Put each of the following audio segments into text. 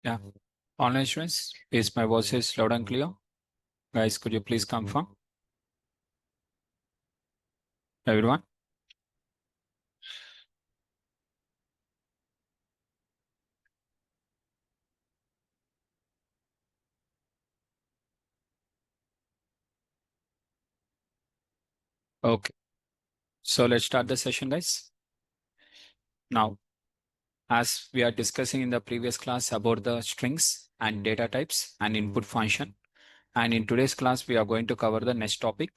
Yeah. Online students, is my voice is loud and clear? Guys, could you please confirm? Everyone? Okay. So let's start the session, guys. Now, as we are discussing in the previous class about the strings and data types and input function. And in today's class, we are going to cover the next topic.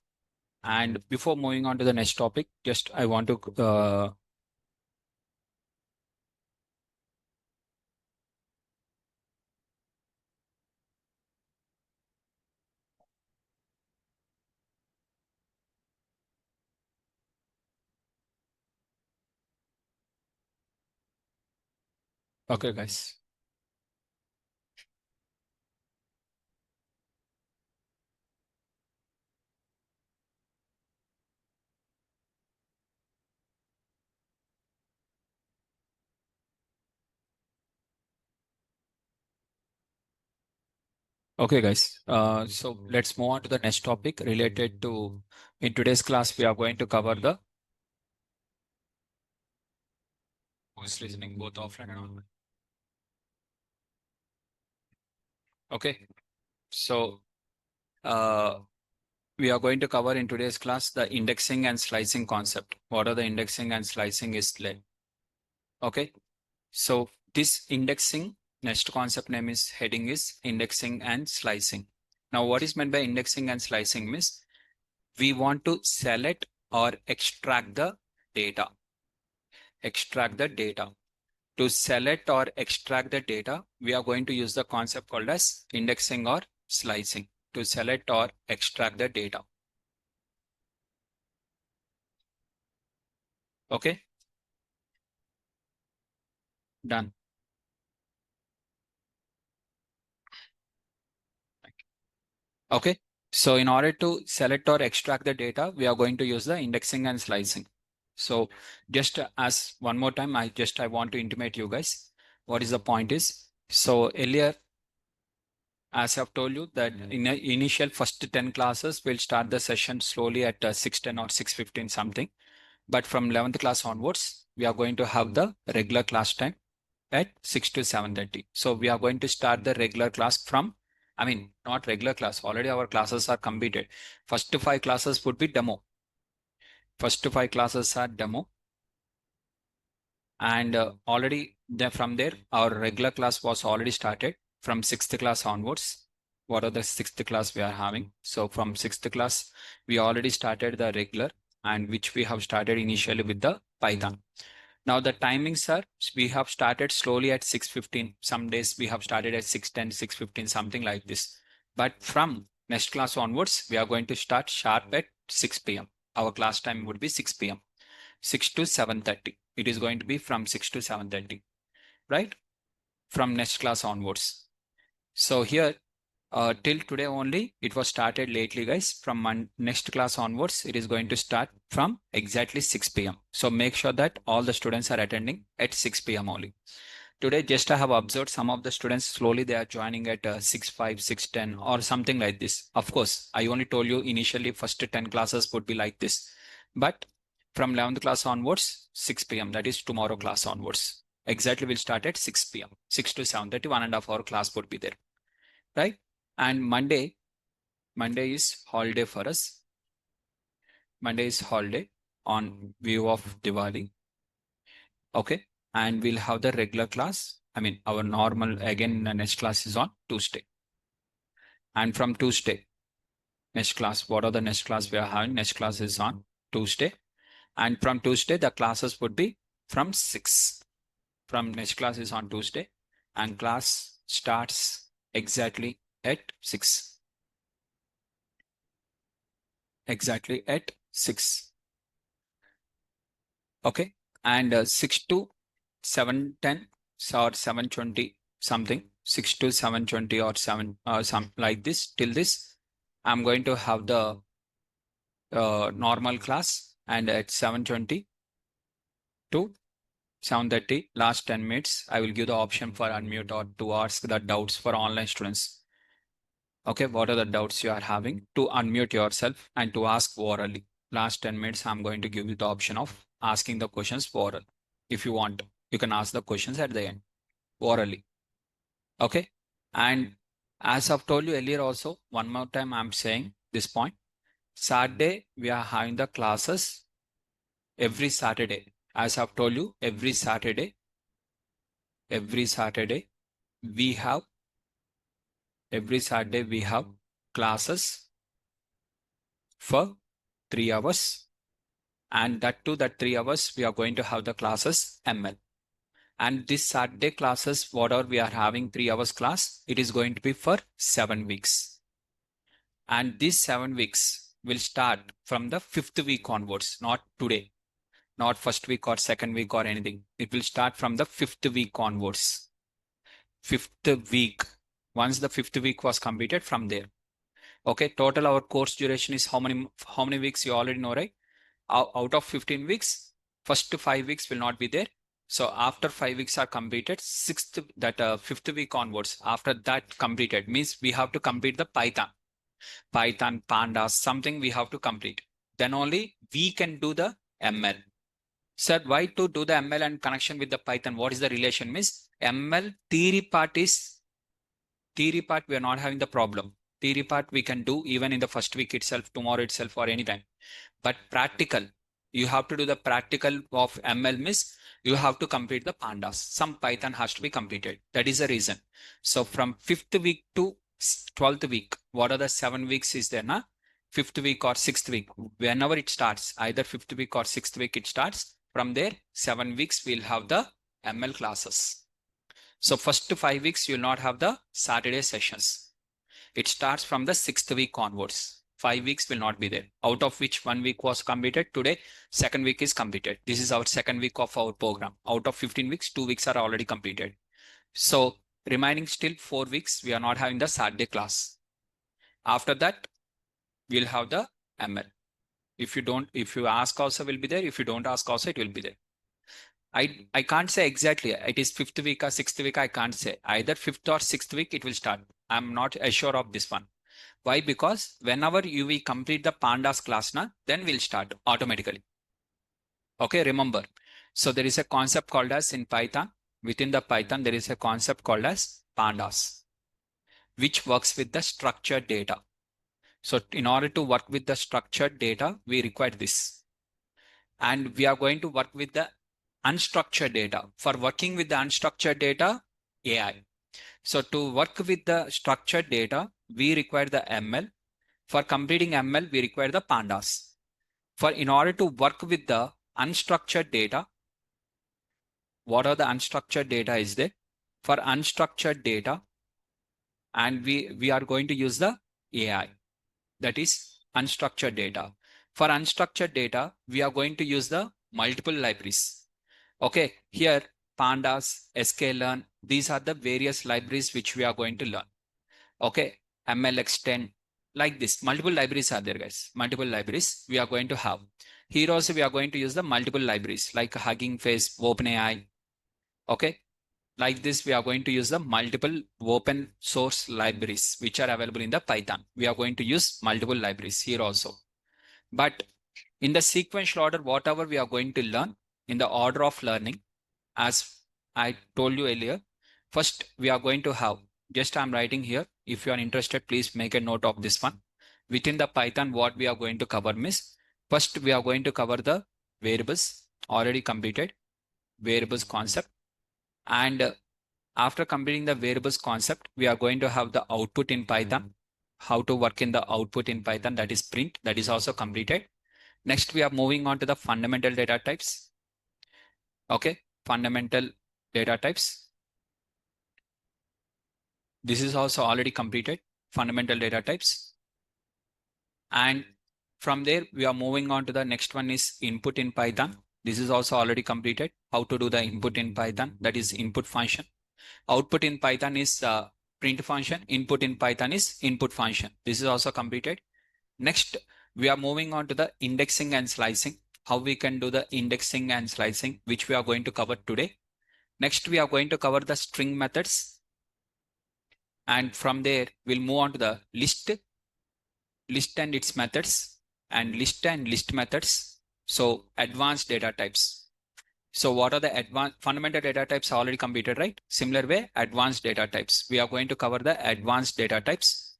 And before moving on to the next topic, just I want to okay, guys. Okay, guys. So let's move on to the next topic related to in today's class, we are going to cover the voice listening both offline and online. Okay. So uh, we are going to cover in today's class the indexing and slicing concept. What are the indexing and slicing is like? Okay. So this indexing, next concept name is heading is indexing and slicing. Now, what is meant by indexing and slicing means we want to select or extract the data. Extract the data. To select or extract the data, we are going to use the concept called as indexing or slicing to select or extract the data. Okay, done. Okay, so in order to select or extract the data, we are going to use the indexing and slicing. So just as one more time, I want to intimate you guys what is the point is. So earlier, as I've told you that in the initial first 10 classes, we'll start the session slowly at 6:10 or 6:15 something. But from 11th class onwards, we are going to have the regular class time at 6 to 7:30. So we are going to start the regular class from, I mean, not regular class. Already our classes are completed. First to 5 classes would be demo. First to 5 classes are demo. And already from there, our regular class was already started from 6th class onwards. What are the 6th class we are having? So from 6th class, we already started the regular and which we have started initially with the Python. Now the timings are, we have started slowly at 6:15. Some days we have started at 6:10, 6:15, something like this. But from next class onwards, we are going to start sharp at 6 p.m. Our class time would be 6 p.m. 6 to 7:30. It is going to be from 6 to 7:30, right? From next class onwards. So here, till today only, it was started lately, guys. From next class onwards, it is going to start from exactly 6 p.m. So make sure that all the students are attending at 6 p.m. only. Today, just I have observed some of the students slowly they are joining at 6:05, 6:10 or something like this. Of course, I only told you initially first 10 classes would be like this. But from 11th class onwards, 6 p.m. That is tomorrow class onwards. Exactly will start at 6 p.m. 6 to 7:30, 1.5 hour class would be there, right? And Monday is holiday for us. Monday is holiday on view of Diwali. Okay. And we'll have the regular class. I mean, our normal, again, the next class is on Tuesday. And from Tuesday, next class, what are the next class we are having? Next class is on Tuesday. And from Tuesday, the classes would be from 6. From next class is on Tuesday. And class starts exactly at 6. Exactly at 6. Okay. And 6 to 7:10 or 7:20 something, 6 to 7:20 or 7 some like this. Till this, I'm going to have the normal class, and at 7:20 to 7:30, last 10 minutes, I will give the option for unmute or to ask the doubts for online students. Okay, what are the doubts you are having? To unmute yourself and to ask orally. Last 10 minutes, I'm going to give you the option of asking the questions oral. If you want, you can ask the questions at the end orally. Okay. And as I've told you earlier also, one more time, I'm saying this point. Saturday, we are having the classes every Saturday. As I've told you, every Saturday, we have, every Saturday, we have classes for 3 hours. And that too, that 3 hours, we are going to have the classes ML. And this Saturday classes, whatever we are having 3 hours class, it is going to be for 7 weeks. And these 7 weeks will start from the 5th week onwards, not today, not first week or second week or anything. It will start from the 5th week onwards. 5th week. Once the 5th week was completed from there. Okay, total our course duration is how many weeks you already know, right? Out of 15 weeks, first 5 weeks will not be there. So after 5 weeks are completed, 5th week onwards, after that completed means we have to complete the Python, pandas, something we have to complete. Then only we can do the ML. Sir, why to do the ML and connection with the Python? What is the relation? Means ML theory part we are not having the problem. Theory part we can do even in the first week itself, tomorrow itself, or anytime. But practical, you have to do the practical of ML means you have to complete the pandas. Some Python has to be completed. That is the reason. So from 5th week to 12th week, what are the 7 weeks is there na? 5th week or 6th week, whenever it starts, either 5th week or 6th week it starts. From there, 7 weeks we'll have the ML classes. So first 5 weeks you'll not have the Saturday sessions. It starts from the 6th week onwards. 5 weeks will not be there, out of which 1 week was completed. Today, second week is completed. This is our second week of our program. Out of 15 weeks, 2 weeks are already completed. So remaining still 4 weeks, we are not having the Saturday class. After that, we'll have the ML. If you ask also will be there. If you don't ask also, it will be there. I can't say exactly. It is 5th week or 6th week. I can't say. Either 5th or 6th week, it will start. I'm not sure of this one. Why? Because whenever you will complete the pandas class, then we'll start automatically. Okay, remember. So there is a concept called as in Python. Within the Python, there is a concept called as pandas, which works with the structured data. So in order to work with the structured data, we require this. And we are going to work with the unstructured data. For working with the unstructured data, AI. So to work with the structured data, we require the ML. For completing ML, we require the pandas. In order to work with the unstructured data, what are the unstructured data is there? For unstructured data, and we are going to use the AI, that is unstructured data. For unstructured data, we are going to use the multiple libraries. Okay, here pandas, sklearn, these are the various libraries which we are going to learn. Okay, MLX10, like this. Multiple libraries are there, guys. Multiple libraries we are going to have. Here also we are going to use the multiple libraries like Hugging Face, OpenAI. Okay, like this we are going to use the multiple open source libraries which are available in the Python. We are going to use multiple libraries here also. But in the sequential order, whatever we are going to learn in the order of learning, as I told you earlier, first we are going to have, just I'm writing here. If you are interested, please make a note of this one. Within the Python, what we are going to cover is, first we are going to cover the variables, already completed, variables concept. And after completing the variables concept, we are going to have the output in Python, how to work in the output in Python, that is print, that is also completed. Next, we are moving on to the fundamental data types. Okay, fundamental data types. This is also already completed, fundamental data types. And from there, we are moving on to the next one is input in Python. This is also already completed. How to do the input in Python, that is input function. Output in Python is print function. Input in Python is input function. This is also completed. Next, we are moving on to the indexing and slicing. how we can do the indexing and slicing, which we are going to cover today. Next, we are going to cover the string methods. And from there, we'll move on to the list and its methods, and list methods. So advanced data types. So what are the advanced fundamental data types already completed, right? Similar way, advanced data types. We are going to cover the advanced data types.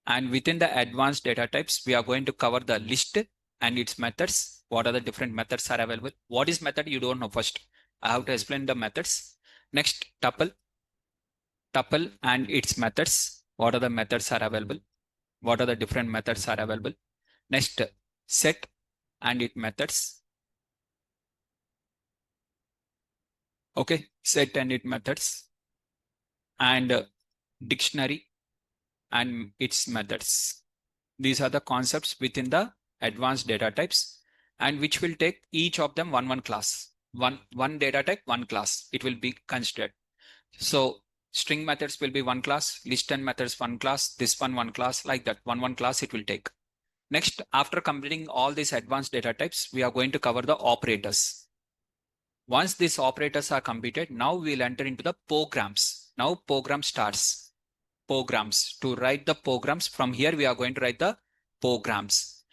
And within the advanced data types, we are going to cover the list and its methods. What are the different methods are available? What is method? You don't know first. I have to explain the methods. Next, tuple and its methods. What are the methods are available? What are the different methods are available? Next, set and its methods. Okay, set and its methods. And dictionary and its methods. These are the concepts within the advanced data types, and which will take each of them one class. One data type, one class. It will be considered. So string methods will be one class, list and methods one class, this one class, like that. One class it will take. Next, after completing all these advanced data types, we are going to cover the operators. Once these operators are completed, now we'll enter into the programs. Now program starts. Programs. To write the programs, from here we are going to write the programs.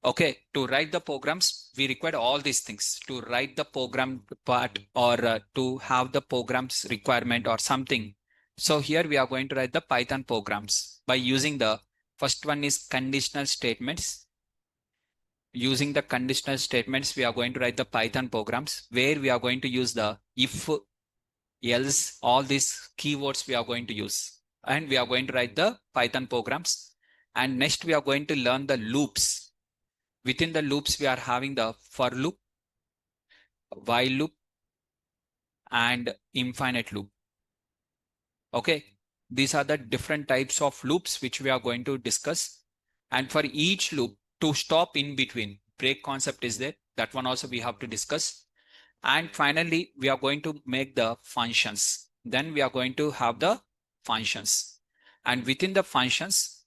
Okay, to write the programs, we require all these things. To write the program part, or to have the programs requirement or something. So here we are going to write the Python programs by using the first one is conditional statements. Using the conditional statements, we are going to write the Python programs where we are going to use the if, else, all these keywords we are going to use. And we are going to write the Python programs. And next we are going to learn the loops. Within the loops, we are having the for loop, while loop, and infinite loop. Okay, these are the different types of loops which we are going to discuss. And for each loop, to stop in between, break concept is there. That one also we have to discuss. And finally, we are going to make the functions. Then we are going to have the functions. And within the functions,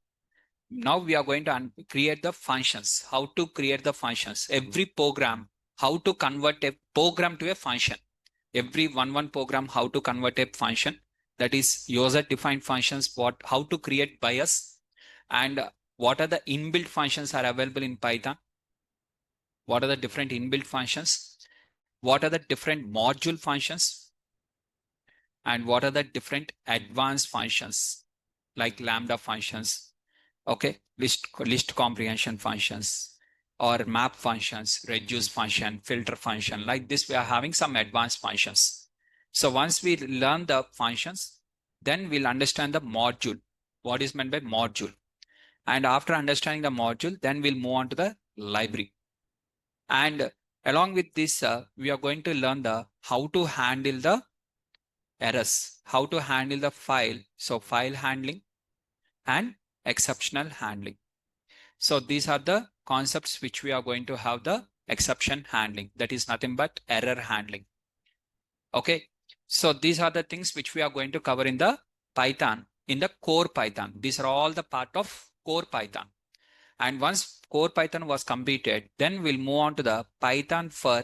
now we are going to create the functions. How to create the functions? Every program, how to convert a program to a function. Every one program, how to convert a function. That is user defined functions, how to create bias, and what are the inbuilt functions are available in Python. What are the different inbuilt functions? What are the different module functions? And what are the different advanced functions like lambda functions? Okay, list comprehension functions, or map functions, reduce function, filter function. Like this, we are having some advanced functions. So once we learn the functions, then we'll understand the module. What is meant by module? And after understanding the module, then we'll move on to the library. And along with this, we are going to learn the how to handle the errors, how to handle the file. So file handling and exceptional handling. So these are the concepts which we are going to have the exception handling. That is nothing but error handling. Okay. So these are the things which we are going to cover in the Python, in the core Python. These are all the part of core Python. And once core Python was completed, then we'll move on to the Python for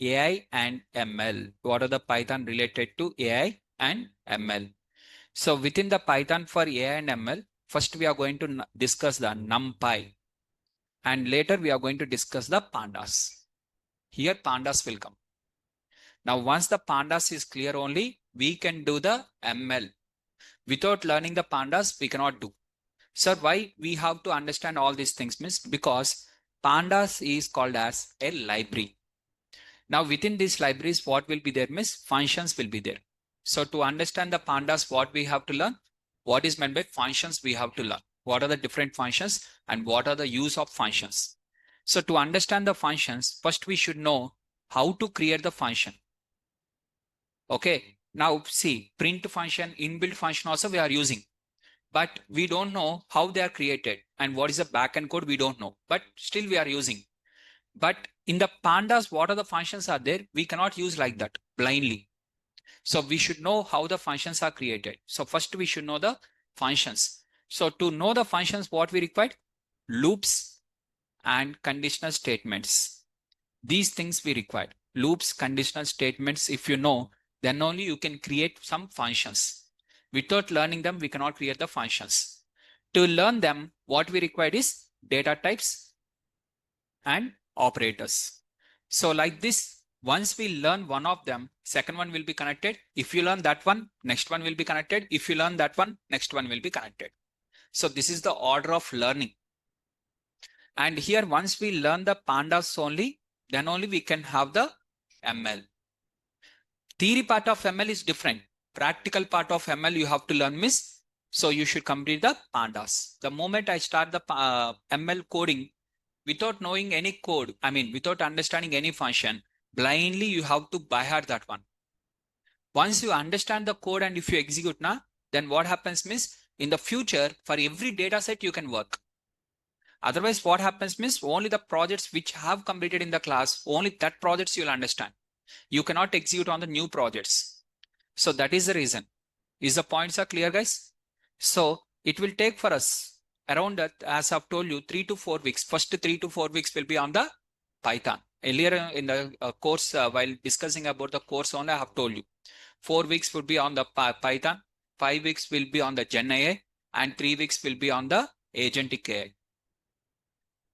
AI and ML. What are the Python related to AI and ML? So within the Python for AI and ML, first we are going to discuss the NumPy. And later we are going to discuss the pandas. Here pandas will come. Now once the pandas is clear only, we can do the ML. Without learning the pandas, we cannot do. Sir, why we have to understand all these things? Means because pandas is called as a library. Now within these libraries, what will be there? Means functions will be there. So to understand the pandas, what we have to learn? What is meant by functions we have to learn? What are the different functions and what are the use of functions? So to understand the functions, first we should know how to create the function. Okay. Now see, print function, inbuilt function also we are using, but we don't know how they are created and what is the backend code we don't know, but still we are using. But in the pandas, what are the functions are there? We cannot use like that blindly. So we should know how the functions are created. So first we should know the functions. So to know the functions, what we require? Loops and conditional statements. These things we require. Loops, conditional statements, if you know, then only you can create some functions. Without learning them, we cannot create the functions. To learn them, what we require is data types and operators. So like this, once we learn one of them, second one will be connected. If you learn that one, next one will be connected. If you learn that one, next one will be connected. So this is the order of learning. And here, once we learn the pandas only, then only we can have the ML. Theory part of ML is different. Practical part of ML you have to learn miss. So you should complete the pandas. The moment I start the ML coding, without knowing any code, I mean, without understanding any function, blindly you have to by heart that one. Once you understand the code and if you execute now, then what happens means in the future, for every data set you can work. Otherwise, what happens means only the projects which have completed in the class, only that projects you'll understand. You cannot execute on the new projects. So that is the reason. Is the points are clear, guys? So it will take for us around, as I've told you, 3 to 4 weeks. First 3 to 4 weeks will be on the Python. Earlier in the course, while discussing about the course only, I have told you 4 weeks would be on the Python, 5 weeks will be on the Gen AI, and 3 weeks will be on the agentic AI.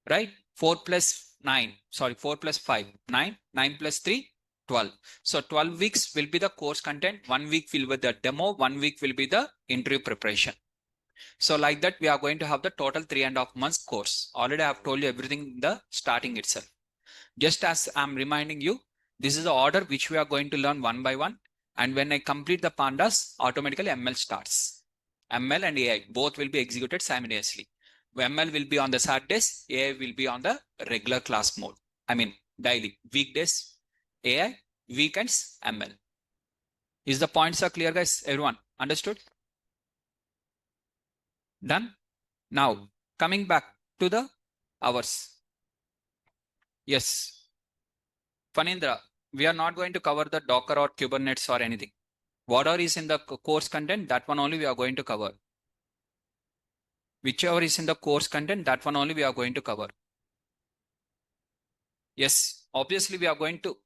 Right? 4 plus 9, sorry, 4 plus 5, 9, 9 plus 3, 12. So 12 weeks will be the course content. 1 week will be the demo. 1 week will be the interview preparation. So like that, we are going to have the total 3.5 months course. Already I have told you everything in the starting itself. Just as I'm reminding you, this is the order which we are going to learn one by one. And when I complete the pandas, automatically ML starts. ML and AI both will be executed simultaneously. ML will be on the Saturdays, AI will be on the regular class mode. I mean, daily, weekdays, AI, weekends, ML. Is the points are clear, guys? Everyone understood? Done? Now, coming back to the hours. Yes. Fanindra, we are not going to cover the Docker or Kubernetes or anything. Whatever is in the course content, that one only we are going to cover. Whichever is in the course content, that one only we are going to cover. Yes, obviously we are going to.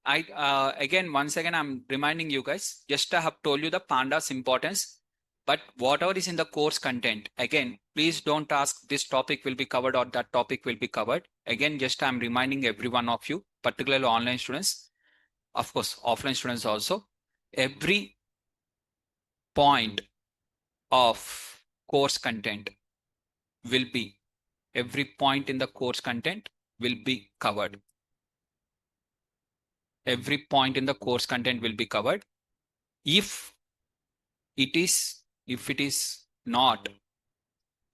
Once again, I'm reminding you guys, just I have told you the pandas importance, but whatever is in the course content, again, please don't ask this topic will be covered or that topic will be covered. Again, just I'm reminding every one of you, particularly online students, of course, offline students also, every point of course content will be, every point in the course content will be covered. Every point in the course content will be covered. If it is not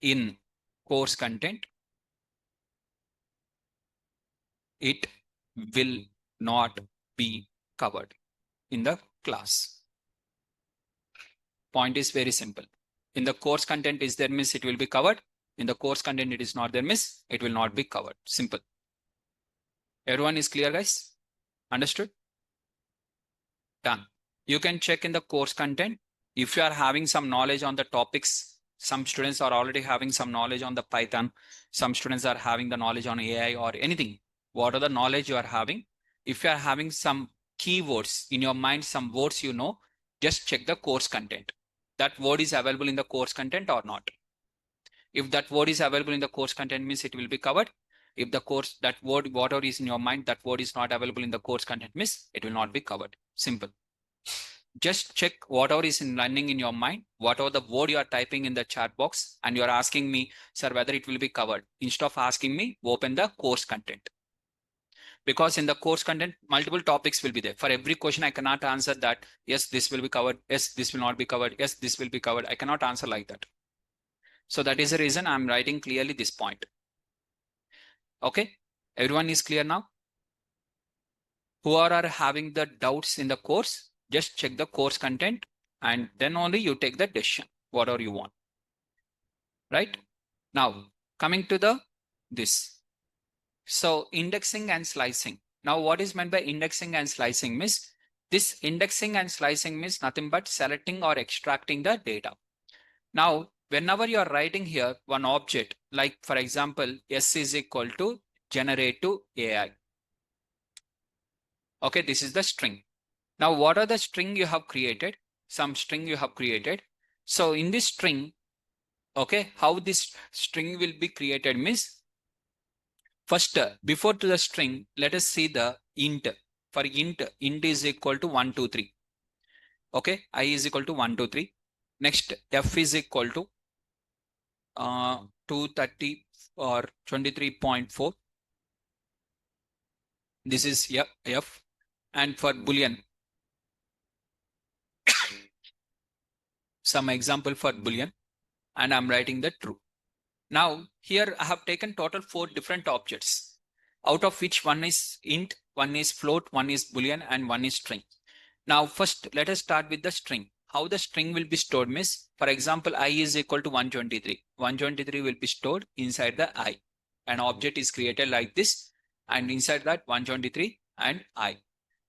in course content, it will not be covered in the class. Point is very simple. In the course content is there means it will be covered. In the course content it is not there means it will not be covered. Simple. Everyone is clear, guys? Understood? Done. You can check in the course content. If you are having some knowledge on the topics, some students are already having some knowledge on the Python. Some students are having the knowledge on AI or anything. What are the knowledge you are having? If you are having some keywords in your mind, some words you know, just check the course content. That word is available in the course content or not. If that word is available in the course content means it will be covered. If the course, that word, whatever is in your mind, that word is not available in the course content means it will not be covered. Simple. Just check whatever is running in your mind, whatever the word you are typing in the chat box, and you are asking me, sir, whether it will be covered. Instead of asking me, open the course content. Because in the course content, multiple topics will be there. For every question, I cannot answer that, yes, this will be covered. Yes, this will not be covered. Yes, this will be covered. I cannot answer like that. So that is the reason I'm writing clearly this point. Okay, everyone is clear now? Who are having the doubts in the course, just check the course content and then only you take the decision, whatever you want. Right? Now, coming to this. So indexing and slicing. Now, what is meant by indexing and slicing means this indexing and slicing means nothing but selecting or extracting the data. Now, whenever you are writing here one object, like for example, S is equal to generative AI. Okay, this is the string. Now, what are the string you have created? Some string you have created. So in this string, okay, how this string will be created means, first, before to the string, let us see the int. For int is equal to 1, 2, 3. Okay, I is equal to 1, 2, 3. Next, f is equal to 230 or 23.4. This is f. And for boolean, some example for boolean, and I'm writing the true. Now, here I have taken total 4 different objects, out of which one is int, one is float, one is boolean, and one is string. Now, first, let us start with the string. How the string will be stored means, for example, I is equal to 123. 123 will be stored inside the I. An object is created like this, and inside that 123 and I.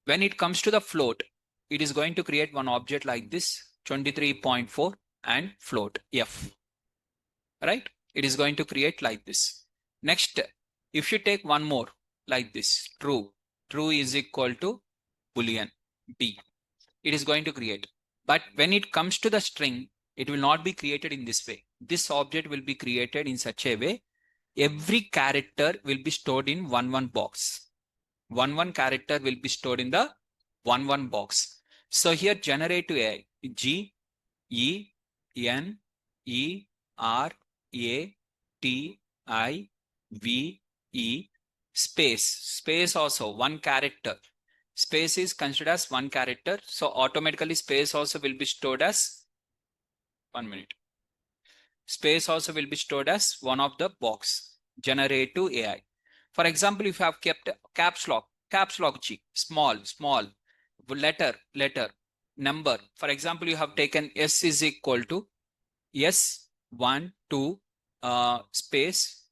When it comes to the float, it is going to create one object like this, 23.4 and float f. Right? It is going to create like this. Next, if you take one more like this, true. True is equal to boolean b. It is going to create. But when it comes to the string, it will not be created in this way. This object will be created in such a way, every character will be stored in one box. One character will be stored in the one box. So here generative AI, G, E, N, E, R, A, T, I, V, E, space. Space also one character. Space is considered as one character. So automatically space also will be stored as 1 minute. Space also will be stored as one of the box. Generative AI. For example, if you have kept caps lock G, small, letter, number. For example, you have taken S is equal to S 1 2 space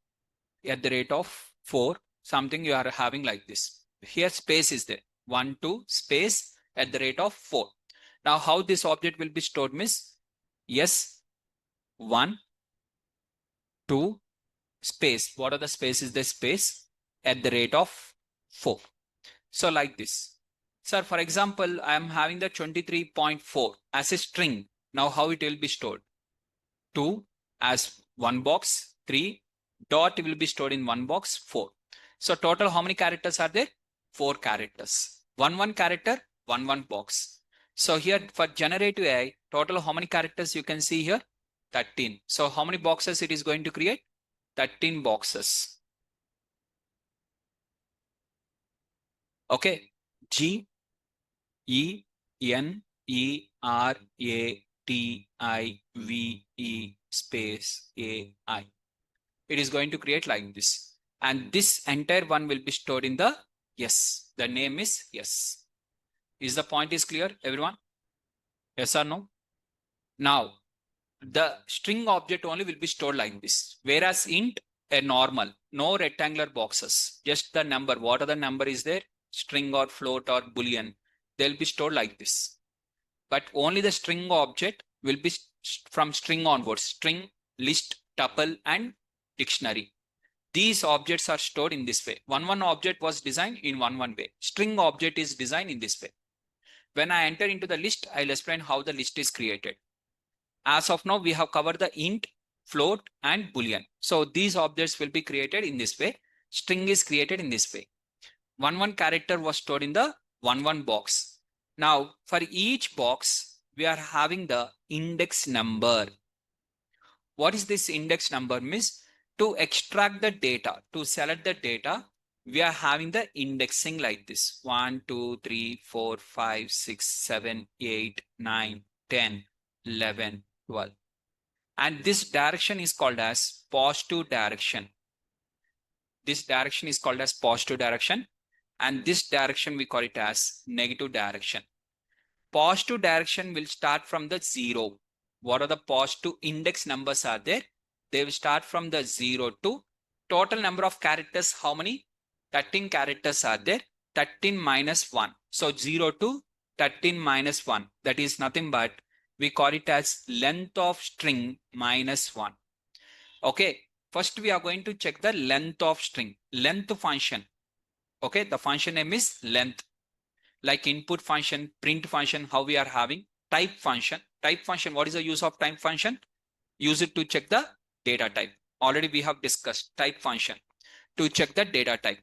at the rate of 4, something you are having like this. Here space is there, 1 2 space at the rate of 4. Now how this object will be stored means, S 1 2 space. What are the spaces? The space at the rate of 4. So like this. Sir, for example, I am having the 23.4 as a string. Now how it will be stored? 2 as one box, 3 dot will be stored in one box, 4. So total how many characters are there? 4 characters. One character, one box. So here for generative AI, total how many characters you can see here? 13. So how many boxes it is going to create? 13 boxes. Okay. G, E, N, E, R, A, T, I, V, E, space, A, I. It is going to create like this. And this entire one will be stored in the yes. The name is yes. Is the point is clear, everyone? Yes or no? Now, the string object only will be stored like this. Whereas int, a normal, no rectangular boxes, just the number. What are the number is there? String or float or boolean. They'll be stored like this. But only the string object will be from string onwards. String, list, tuple, and dictionary. These objects are stored in this way. One object was designed in one way. String object is designed in this way. When I enter into the list, I'll explain how the list is created. As of now, we have covered the int, float, and boolean. So these objects will be created in this way. String is created in this way. One character was stored in the one box. Now, for each box, we are having the index number. What is this index number means? To extract the data, to select the data, we are having the indexing like this. 1, 2, 3, 4, 5, 6, 7, 8, 9, 10, 11, 12. And this direction is called as positive direction. This direction is called as positive direction. And this direction we call it as negative direction. Positive direction will start from the 0. What are the positive index numbers are there? They will start from the 0 to total number of characters. How many? 13 characters are there. 13 minus 1. So 0 to 13 minus 1. That is nothing but we call it as length of string minus 1. Okay. First we are going to check the length of string. Length function. Okay. The function name is length. like input function, print function, how we are having type function. Type function, what is the use of type function? Use it to check the data type. Already we have discussed type function to check the data type.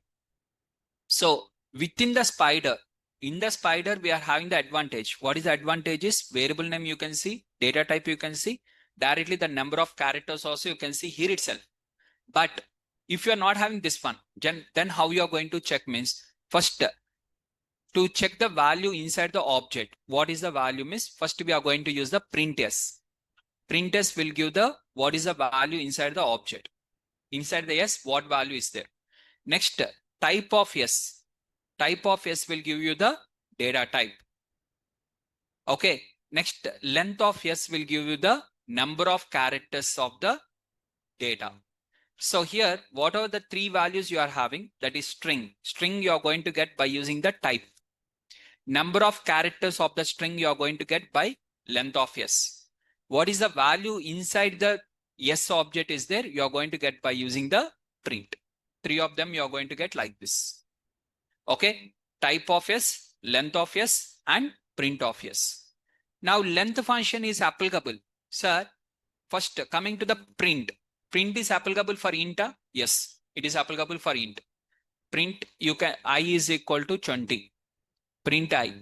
So within the spider, in the spider, we are having the advantage. What is the advantage is variable name you can see, data type you can see, directly the number of characters also you can see here itself. But if you are not having this one, then how you are going to check means first to check the value inside the object. What is the value means first we are going to use the print s. Print s will give the what is the value inside the object. Inside the s, what value is there? Next, type of s. Type of s will give you the data type. Okay. Next, length of s will give you the number of characters of the data. So here, what are the three values you are having? That is string. String you are going to get by using the type. Number of characters of the string you are going to get by length of s. What is the value inside the s object is there? You are going to get by using the print. Three of them you are going to get like this. Okay. Type of s, length of s, and print of s. Now length function is applicable. Sir, first coming to the print. Print is applicable for int? Yes, it is applicable for int. Print, you can, I is equal to 20. Print I,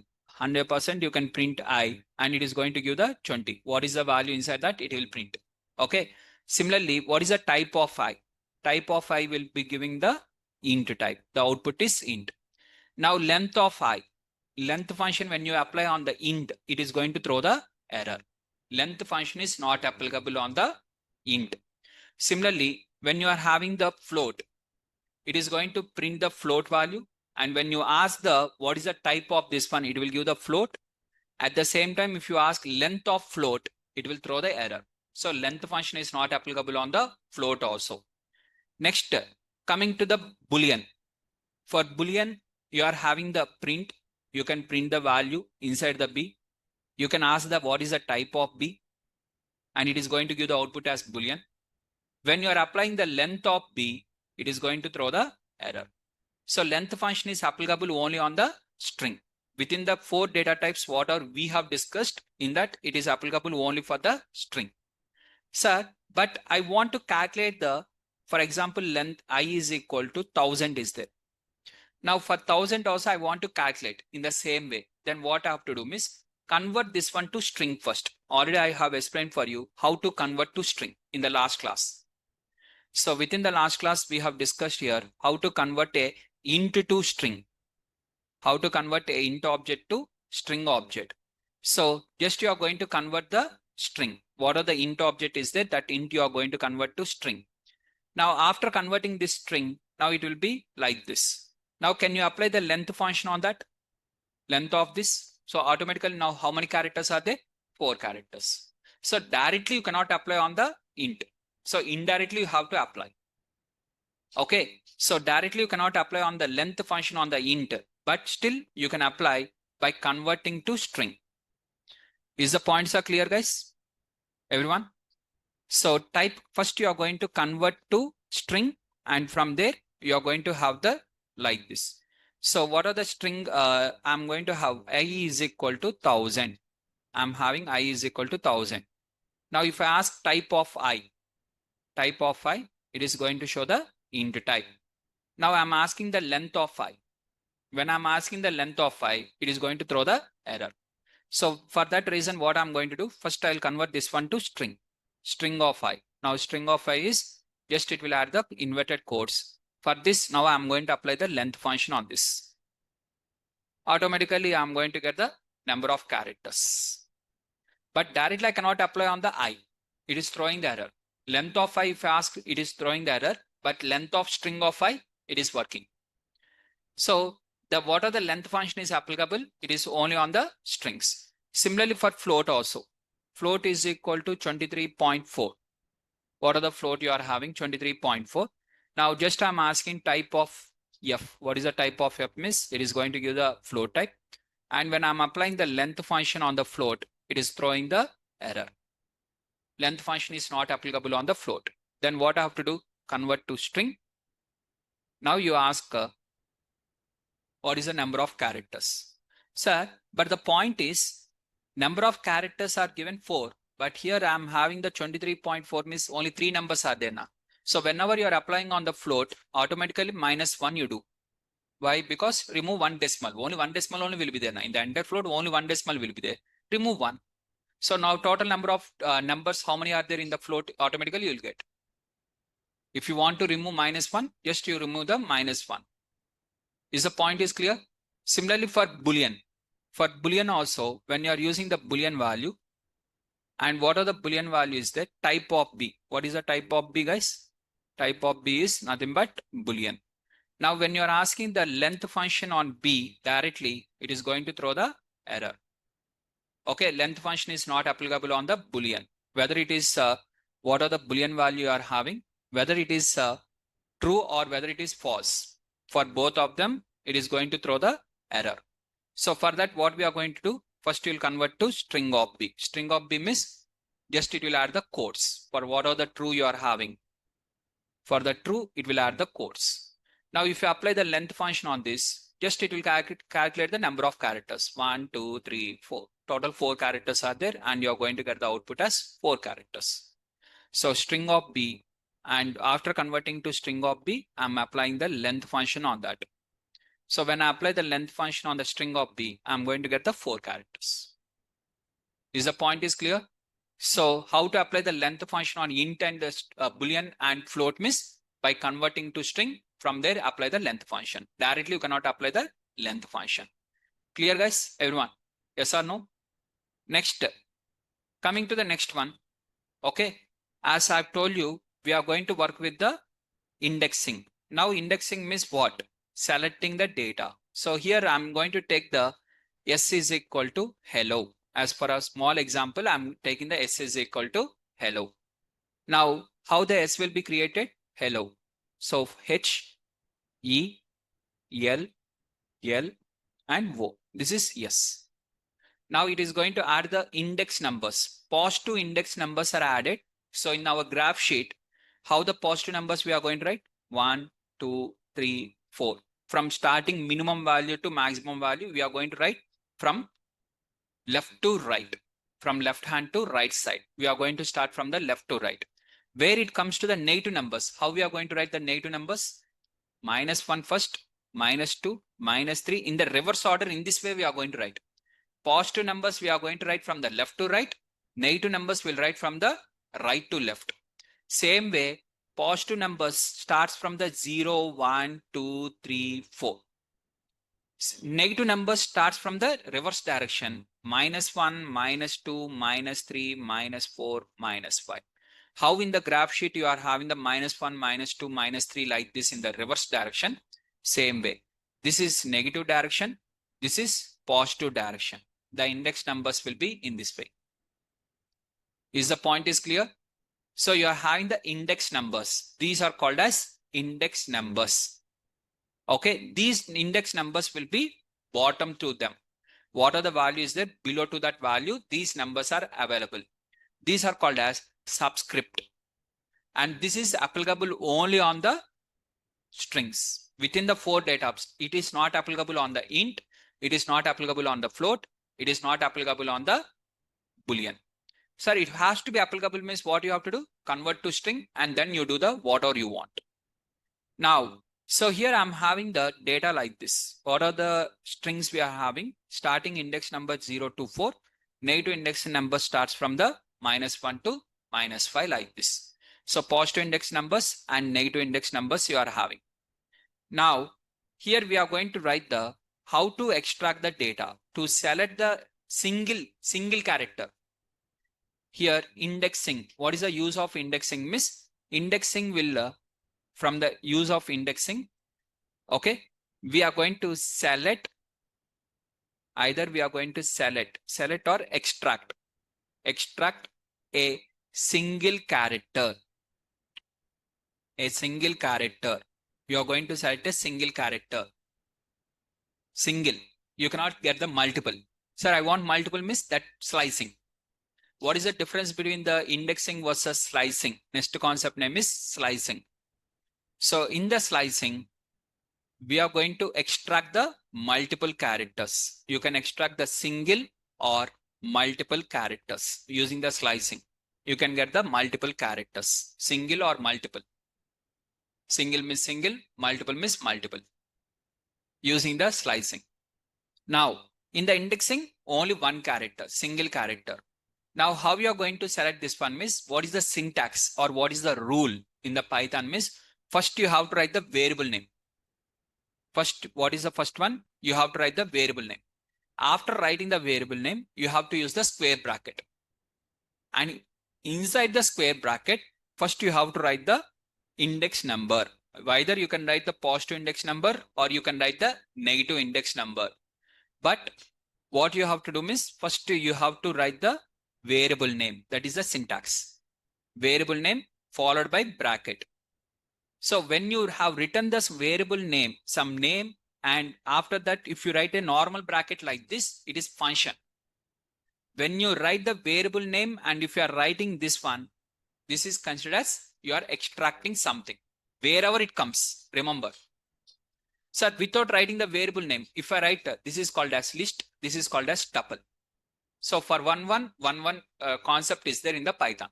100% you can print I, and it is going to give the 20. What is the value inside that? It will print. Okay. Similarly, what is the type of I? Type of I will be giving the int type. The output is int. Now length of I. Length function, when you apply on the int, it is going to throw the error. Length function is not applicable on the int. Similarly, when you are having the float, it is going to print the float value. And when you ask the what is the type of this one, it will give the float. At the same time, if you ask length of float, it will throw the error. So length function is not applicable on the float also. Next, coming to the boolean. For boolean, you are having the print. You can print the value inside the B. You can ask the what is the type of B, and it is going to give the output as boolean. When you are applying the length of B, it is going to throw the error. So length function is applicable only on the string. Within the four data types, what are we have discussed, in that it is applicable only for the string. Sir, but I want to calculate the, for example, length I is equal to 1000 is there. Now for 1000 also I want to calculate in the same way. Then what I have to do is convert this one to string first. Already I have explained for you how to convert to string in the last class. So within the last class, we have discussed here how to convert a int to string. How to convert a int object to string object. So just you are going to convert the string. What are the int object is there? That int you are going to convert to string. Now after converting this string, now it will be like this. Now can you apply the length function on that? Length of this. So automatically now how many characters are there? 4 characters. So directly you cannot apply on the int. So indirectly you have to apply. Okay. So directly you cannot apply on the length function on the int, but still you can apply by converting to string. Is the points are clear, guys? Everyone? So type first you are going to convert to string, and from there you are going to have the like this. So what are the string? I'm going to have I is equal to 1000. I'm having I is equal to 1000. Now if I ask type of I, it is going to show the int type. Now I'm asking the length of I. When I'm asking the length of I, it is going to throw the error. So for that reason, what I'm going to do, first I'll convert this one to string. String of I. Now string of I is just it will add the inverted quotes. For this, now I'm going to apply the length function on this. Automatically, I'm going to get the number of characters. But directly I cannot apply on the I. It is throwing the error. Length of I, if I ask, it is throwing the error. But length of string of I, it is working. So the what are the length function is applicable? It is only on the strings. Similarly for float also. Float is equal to 23.4. What are the float you are having? 23.4. Now just I'm asking type of f. What is the type of f means? It is going to give the float type. And when I'm applying the length function on the float, it is throwing the error. Length function is not applicable on the float. Then what I have to do? Convert to string. Now you ask what is the number of characters? Sir, but the point is, number of characters are given 4, but here I'm having the 23.4 means only 3 numbers are there now. So whenever you are applying on the float, automatically -1 you do. Why? Because remove one decimal. Only one decimal only will be there now. In the entire float, only one decimal will be there. Remove one. So now total number of numbers, how many are there in the float? Automatically you'll get. If you want to remove -1, just you remove the -1. Is the point is clear? Similarly for Boolean also, when you are using the Boolean value, and what are the Boolean values? The type of B. What is the type of B, guys? Type of B is nothing but Boolean. Now, when you are asking the length function on B directly, it is going to throw the error. Okay, length function is not applicable on the Boolean. Whether it is what are the Boolean value you are having, whether it is true or whether it is false. For both of them, it is going to throw the error. So for that, what we are going to do? First, you'll convert to string of B. String of B means just it will add the quotes for what are the true you are having. For the true, it will add the quotes. Now, if you apply the length function on this, just it will calculate the number of characters. 1, 2, 3, 4. Total 4 characters are there, and you are going to get the output as 4 characters. So string of B, and after converting to string of B, I'm applying the length function on that. So when I apply the length function on the string of B, I'm going to get the 4 characters. Is the point is clear? So how to apply the length function on int and the Boolean and float means by converting to string, from there apply the length function. Directly you cannot apply the length function. Clear, guys? Everyone? Yes or no? Next, coming to the next one. Okay, as I've told you, we are going to work with the indexing. Now indexing means what? Selecting the data. So here I'm going to take the s is equal to hello. As for a small example, I'm taking the s is equal to hello. Now, how the s will be created? Hello. So h, e, l, l, and o. This is yes. Now it is going to add the index numbers. Positive index numbers are added. So in our graph sheet, how the positive numbers we are going to write? 1, 2, 3, 4. From starting minimum value to maximum value, we are going to write from left to right. From left hand to right side. We are going to start from the left to right. Where it comes to the negative numbers, how we are going to write the negative numbers? -1 first, -2, -3. In the reverse order, in this way we are going to write. Positive numbers we are going to write from the left to right. Negative numbers will write from the right to left. Same way, positive numbers starts from the 0, 1, 2, 3, 4. Negative numbers starts from the reverse direction. -1, -2, -3, -4, -5. How in the graph sheet you are having the -1, -2, -3 like this in the reverse direction? Same way. This is negative direction. This is positive direction. The index numbers will be in this way. Is the point is clear? So you are having the index numbers. These are called as index numbers. Okay, these index numbers will be bottom to them. What are the values there below to that value? These numbers are available. These are called as subscript. And this is applicable only on the strings within the 4 data types. It is not applicable on the int. It is not applicable on the float. It is not applicable on the Boolean. Sir, it has to be applicable means what you have to do? Convert to string and then you do the whatever you want. Now, so here I'm having the data like this. What are the strings we are having? Starting index number 0 to 4. Negative index number starts from the -1 to -5 like this. So positive index numbers and negative index numbers you are having. Now, here we are going to write the how to extract the data to select the single character. Here indexing. What is the use of indexing? Means indexing will from the use of indexing. Okay, we are going to select, either we are going to select or extract a single character. A single character. You are going to select a single character. Single. You cannot get the multiple. Sir, I want multiple means that slicing. What is the difference between the indexing versus slicing? Next concept name is slicing. So in the slicing, we are going to extract the multiple characters. You can extract the single or multiple characters using the slicing. You can get the multiple characters, single or multiple. Single means single, multiple means multiple using the slicing. Now, in the indexing, only one character, single character. Now, how you are going to select this one means what is the syntax or what is the rule in the Python means first you have to write the variable name. First, what is the first one? You have to write the variable name. After writing the variable name, you have to use the square bracket. And inside the square bracket, first you have to write the index number. Either you can write the positive index number or you can write the negative index number. But what you have to do is first you have to write the variable name. That is the syntax. Variable name followed by bracket. So when you have written this variable name, some name, and after that, if you write a normal bracket like this, it is function. When you write the variable name and if you are writing this one, this is considered as you are extracting something. Wherever it comes, remember. So without writing the variable name, if I write this is called as list, this is called as tuple. So for one concept is there in the Python.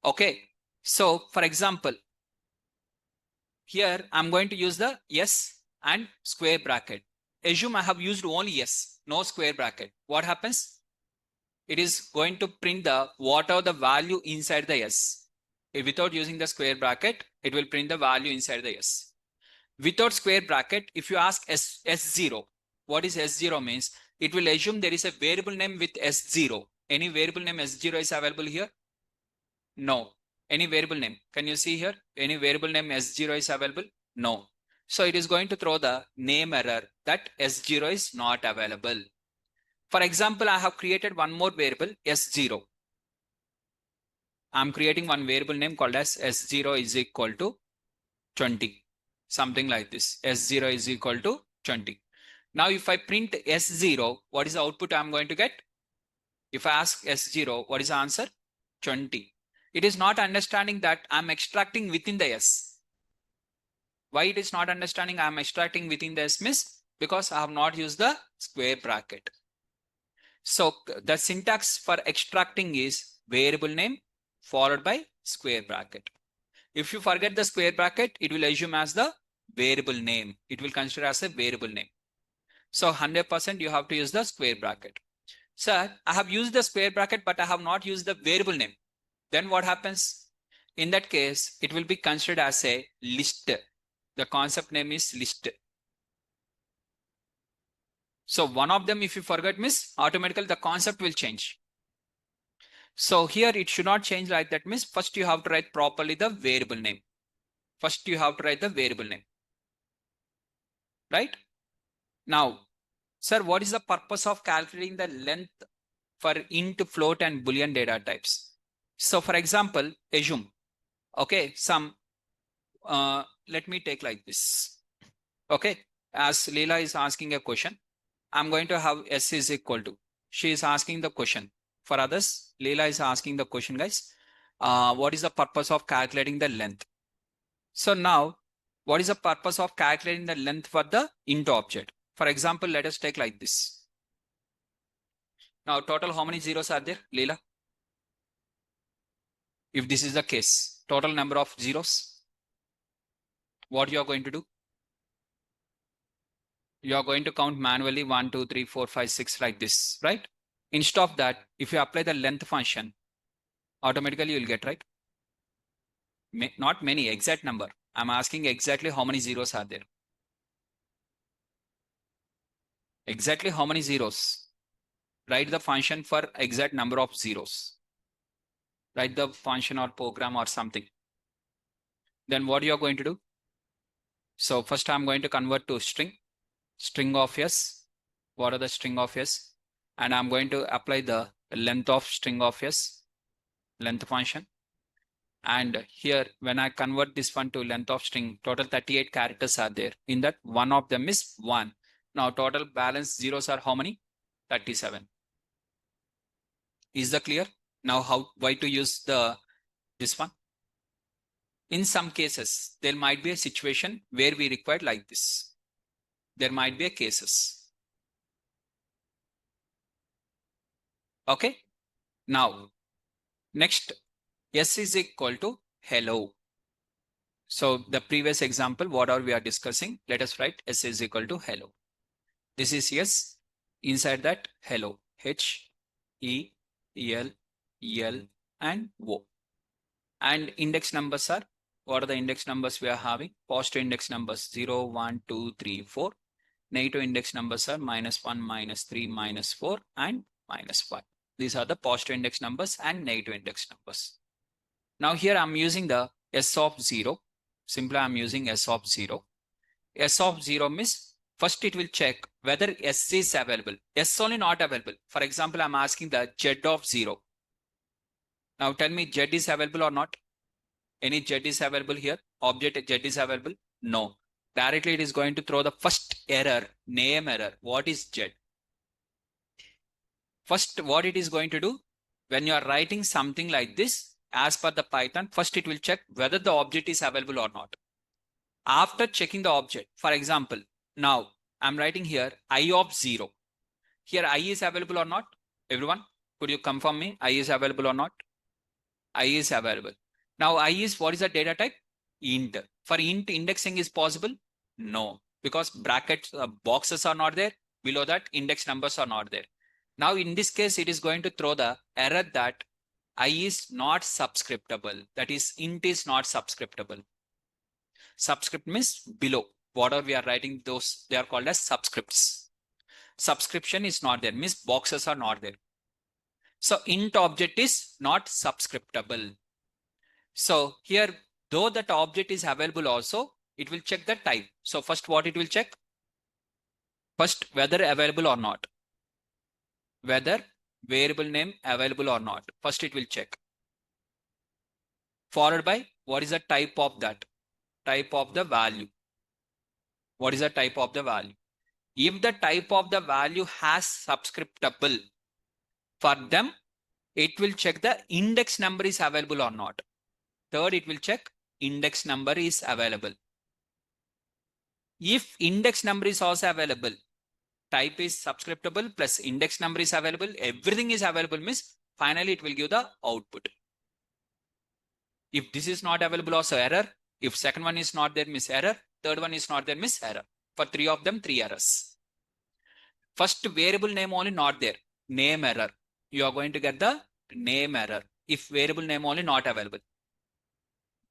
Okay. So for example, here I'm going to use the yes and square bracket. Assume I have used only yes, no square bracket. What happens? It is going to print the whatever the value inside the yes. Without using the square bracket, it will print the value inside the yes. Without square bracket, if you ask S0, what is S0 means? It will assume there is a variable name with S0. Any variable name S0 is available here? No. Any variable name? Can you see here? Any variable name S0 is available? No. So it is going to throw the name error that S0 is not available. For example, I have created one more variable S0. I'm creating one variable name called as S0 is equal to 20. Something like this. S0 is equal to 20. Now, if I print S0, what is the output I'm going to get? If I ask S0, what is the answer? 20. It is not understanding that I'm extracting within the S. Why it is not understanding I'm extracting within the S means because I have not used the square bracket. So the syntax for extracting is variable name followed by square bracket. If you forget the square bracket, it will assume as the variable name. It will consider as a variable name. So 100% you have to use the square bracket. Sir, I have used the square bracket, but I have not used the variable name. Then what happens? In that case, it will be considered as a list. The concept name is list. So one of them, if you forget, means automatically the concept will change. So here it should not change like that, means first you have to write properly the variable name. First you have to write the variable name. Right? Now, sir, what is the purpose of calculating the length for int, float and boolean data types? So for example, assume, okay, let me take like this. Okay, as Leela is asking a question, I'm going to have S is equal to, she is asking the question. For others, Leela is asking the question, guys. What is the purpose of calculating the length? So now, what is the purpose of calculating the length for the int object? For example, let us take like this. Now, total how many zeros are there, Leela? If this is the case, total number of zeros, what you are going to do? You are going to count manually 1, 2, 3, 4, 5, 6 like this, right? Instead of that, if you apply the length function, automatically you'll get, right? Not many, exact number. I'm asking exactly how many zeros are there. Exactly how many zeros? Write the function for exact number of zeros. Write the function or program or something. Then what you are going to do? So first I'm going to convert to string of s. What are the string of s? And I'm going to apply the length of string of s, length function. And here, when I convert this one to length of string, total 38 characters are there. In that, one of them is 1. Now, total balance zeros are how many? 37. Is that clear? Now, why to use this one? In some cases, there might be a situation where we require like this. There might be a cases. Okay. Now, next, S is equal to hello. So the previous example, what are we are discussing? Let us write S is equal to hello. This is yes. Inside that, hello. H, E, L, L, and O. And index numbers are, what are the index numbers we are having? Positive index numbers 0, 1, 2, 3, 4. Negative index numbers are -1, -3, -4, and -5. These are the positive index numbers and negative index numbers. Now here I'm using the S of 0. Simply I'm using S of 0. S of 0 means first it will check whether S is available. S only not available. For example, I'm asking the Z of 0. Now tell me Z is available or not? Any Z is available here? Object Z is available? No. Directly it is going to throw the first error, name error. What is Z? First, what it is going to do, when you are writing something like this, as per the Python, first it will check whether the object is available or not. After checking the object, for example, now I'm writing here I of 0. Here I is available or not? Everyone, could you confirm me? I is available or not? I is available. Now I is, what is the data type? Int. For int, indexing is possible? No, because brackets, boxes are not there. Below that, index numbers are not there. Now in this case, it is going to throw the error that I is not subscriptable. That is, int is not subscriptable. Subscript means below. Whatever we are writing, those they are called as subscripts. Subscription is not there, means boxes are not there. So int object is not subscriptable. So here, though that object is available also, it will check the type. So first what it will check? First, whether available or not. Whether variable name available or not. First it will check. Followed by what is the type of that? Type of the value. What is the type of the value? If the type of the value has subscriptable, for them, it will check the index number is available or not. Third, it will check index number is available. If index number is also available, type is subscriptable plus index number is available, everything is available means finally it will give the output. If this is not available, also error. If second one is not there, means error. Third one is not there, means error. For three of them, three errors. First variable name only not there, name error. You are going to get the name error if variable name only not available.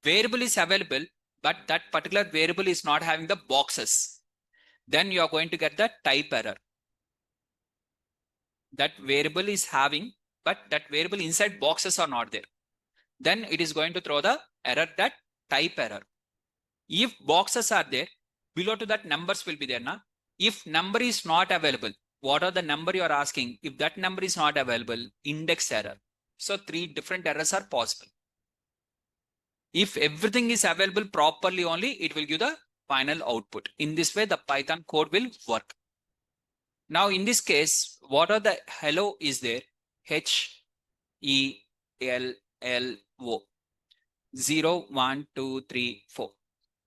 Variable is available, but that particular variable is not having the boxes. Then you are going to get the type error. That variable is having, but that variable inside boxes are not there. Then it is going to throw the error, that type error. If boxes are there, below to that numbers will be there. Na? If number is not available, what are the number you are asking? If that number is not available, index error. So three different errors are possible. If everything is available properly only, it will give the final output. In this way, the Python code will work. Now in this case, what are the hello is there? H, E, L, L, O. 0, 1, 2, 3, 4.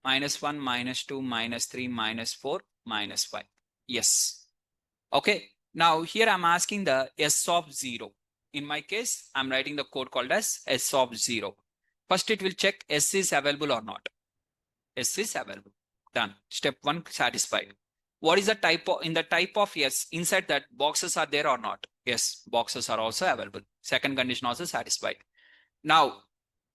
-1, -2, -3, -4, -5. Yes. Okay. Now here I'm asking the S of 0. In my case, I'm writing the code called as S of 0. First, it will check S is available or not. S is available. Done. Step 1 satisfied. What is the type of, in the type of yes, inside that boxes are there or not? Yes, boxes are also available. Second condition also satisfied. Now,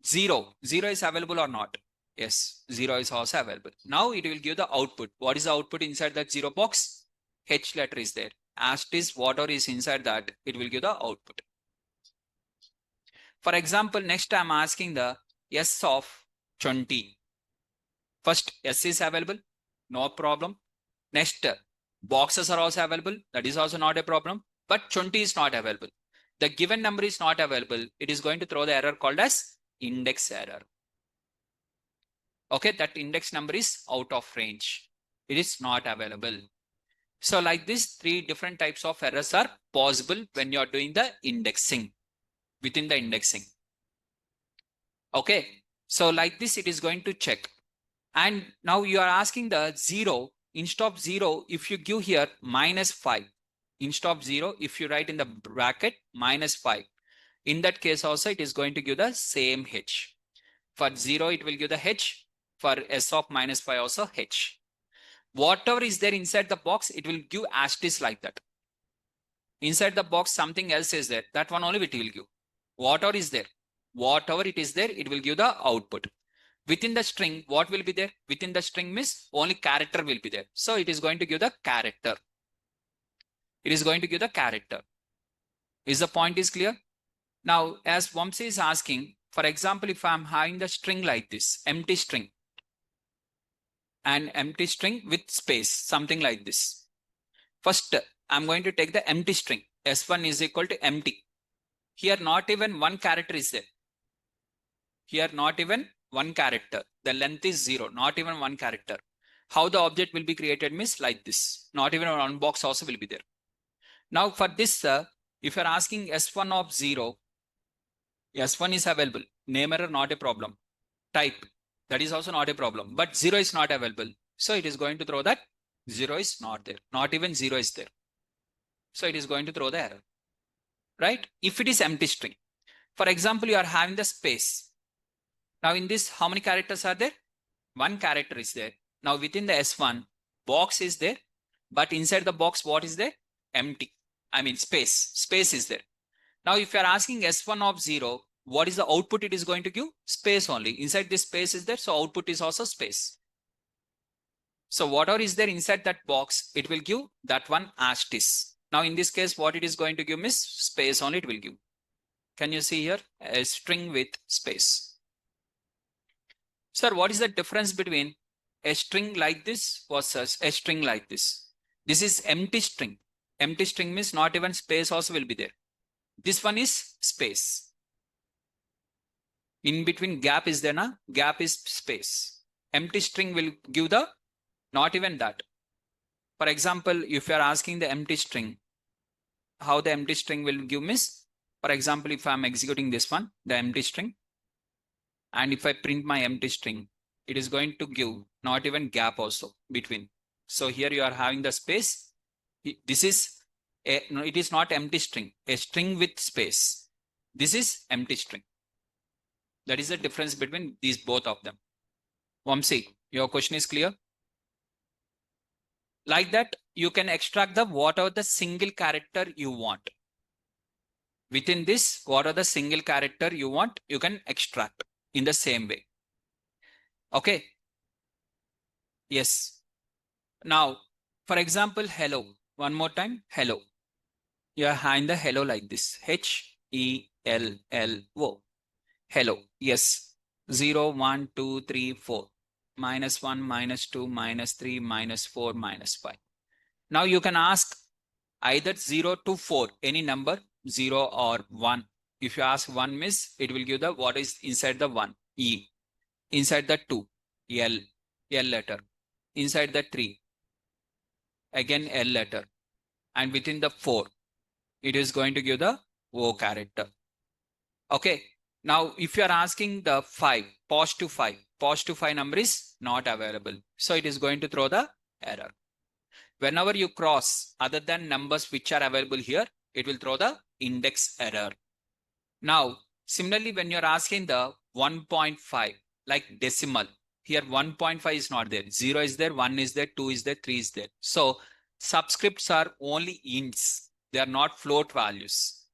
0 is available or not? Yes, 0 is also available. Now it will give the output. What is the output inside that 0 box? H letter is there. As it is, whatever is inside that, it will give the output. For example, next I'm asking the S of 20. First, S is available. No problem. Next, boxes are also available. That is also not a problem. But 20 is not available. The given number is not available. It is going to throw the error called as index error. Okay, that index number is out of range. It is not available. So like this, three different types of errors are possible when you are doing the indexing, within the indexing. Okay. So like this, it is going to check. And now you are asking the 0, instead of 0, if you give here -5, instead of 0, if you write in the bracket -5, in that case also it is going to give the same H. For 0, it will give the H. For S of -5 also H. Whatever is there inside the box, it will give asterisk like that. Inside the box, something else is there. That one only it will give. Whatever is there, whatever it is there, it will give the output. Within the string, what will be there? Within the string means only character will be there. So it is going to give the character. It is going to give the character. Is the point is clear? Now, as Vamsi is asking, for example, if I'm having the string like this, empty string, an empty string with space, something like this. First, I'm going to take the empty string. S1 is equal to empty. Here, not even one character is there. Here, not even one character. The length is 0, not even one character. How the object will be created means like this. Not even one box also will be there. Now, for this, if you're asking S1 of 0, S1 is available. Name error, not a problem. Type, that is also not a problem. But 0 is not available. So it is going to throw that 0 is not there. Not even 0 is there. So it is going to throw the error. Right? If it is empty string. For example, you are having the space. Now in this, how many characters are there? One character is there. Now within the S1, box is there. But inside the box, what is there? Empty. I mean space. Space is there. Now if you are asking S1 of 0, what is the output it is going to give? Space only. Inside this space is there. So output is also space. So whatever is there inside that box, it will give that one asterisk. Now in this case, what it is going to give is space only it will give. Can you see here? A string with space. Sir, what is the difference between a string like this versus a string like this? This is empty string. Empty string means not even space also will be there. This one is space. In between gap is there, na? Gap is space. Empty string will give the not even that. For example, if you are asking the empty string, how the empty string will give means, for example, if I'm executing this one, the empty string, and if I print my empty string, it is going to give not even gap also between. So here you are having the space. This is no, it is not empty string, a string with space. This is empty string. That is the difference between these both of them. Vamsi, your question is clear? Like that, you can extract the whatever the single character you want. Within this, what are the single character you want, you can extract in the same way. Okay. Yes. Now, for example, hello. One more time, hello. You are having the hello like this. H-E-L-L-O. Hello. Yes. 0, 1, 2, 3, 4. -1, -2, -3, -4, -5. Now you can ask either 0 to 4, any number, 0 or 1. If you ask 1 means, it will give the what is inside the 1, E. Inside the 2, L, L letter. Inside the 3, again L letter. And within the 4, it is going to give the O character. Okay. Now, if you are asking the 5, positive 5 number is not available. So it is going to throw the error. Whenever you cross other than numbers which are available here, it will throw the index error. Now, similarly, when you're asking the 1.5, like decimal, here 1.5 is not there. 0 is there, 1 is there, 2 is there, 3 is there. So subscripts are only ints. They are not float values.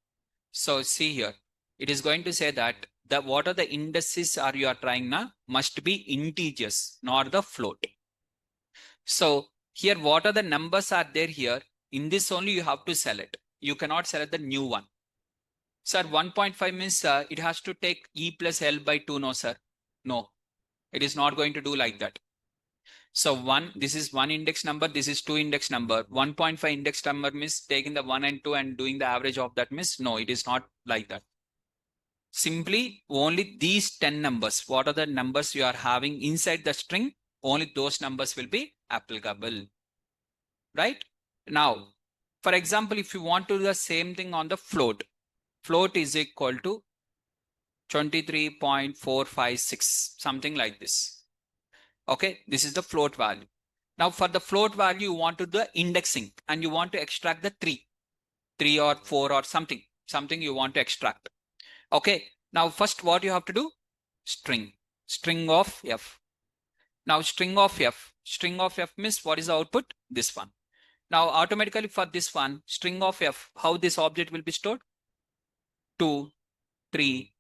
So see here, it is going to say that what are the indices are you are trying now must be integers, not the float. So here, what are the numbers are there here? In this only you have to select. You cannot select the new one. Sir, 1.5 means it has to take E plus L by 2. No, sir. No, it is not going to do like that. So this is 1 index number. This is 2 index number. 1.5 index number means taking the 1 and 2 and doing the average of that means no, it is not like that. Simply only these 10 numbers. What are the numbers you are having inside the string? Only those numbers will be applicable. Right? Now, for example, if you want to do the same thing on the float, float is equal to 23.456, something like this. Okay, this is the float value. Now for the float value, you want to do the indexing and you want to extract the 3 or 4 or something you want to extract. Okay, now first what you have to do? String of f. Now string of f means what is the output? This one. Now automatically for this one, string of f, how this object will be stored? 2, 3,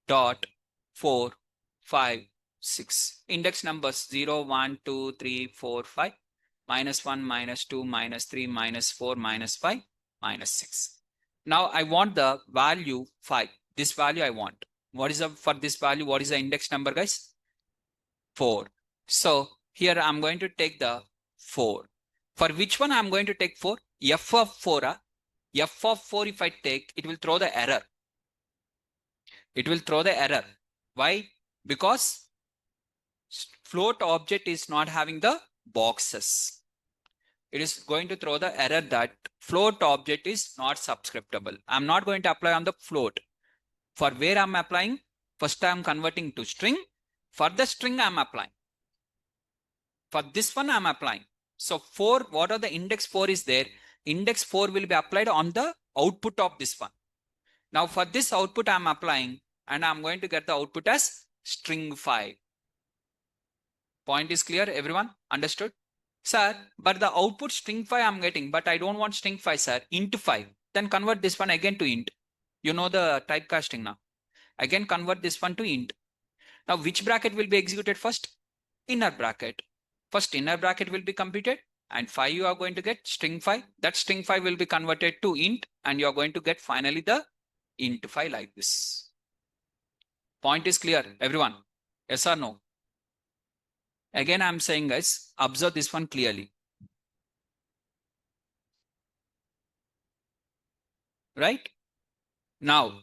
dot 4, 5, 6. Index numbers 0, 1, 2, 3, 4, 5, minus 1, minus 2, minus 3, minus 4, minus 5, minus 6. Now I want the value 5. This value I want. What is the, for this value, what is the index number, guys? 4. So here I'm going to take the 4. For which one I'm going to take 4? F of 4. F of 4 if I take, it will throw the error. It will throw the error. Why? Because float object is not having the boxes. It is going to throw the error that float object is not subscriptable. I'm not going to apply on the float. For where I'm applying, first I'm converting to string. For the string I'm applying. For this one I'm applying. So 4, what are the index 4 is there? Index 4 will be applied on the output of this one. Now for this output I'm applying and I'm going to get the output as string 5. Point is clear, everyone? Understood? Sir, but the output string 5 I'm getting, but I don't want string 5, sir. Int 5. Then convert this one again to int. You know the typecasting now. Again convert this one to int. Now which bracket will be executed first? Inner bracket. First inner bracket will be completed and 5 you are going to get string 5. That string 5 will be converted to int and you are going to get finally the int 5 like this. Point is clear, everyone? Yes or no? Again, I'm saying, guys, observe this one clearly. Right? Now,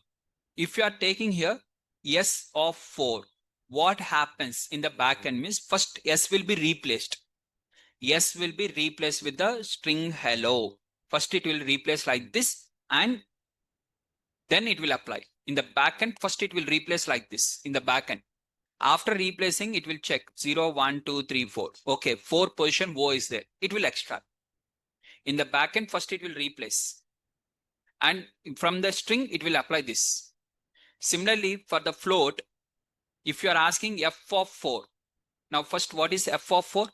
if you are taking here S of 4, what happens in the backend means first S will be replaced. S will be replaced with the string hello. First it will replace like this and then it will apply. In the backend, first it will replace like this in the backend. After replacing, it will check 0, 1, 2, 3, 4. Okay, 4 position O is there. It will extract. In the backend, first it will replace. And from the string, it will apply this. Similarly, for the float, if you are asking f of 4. Now, first, what is f of 4?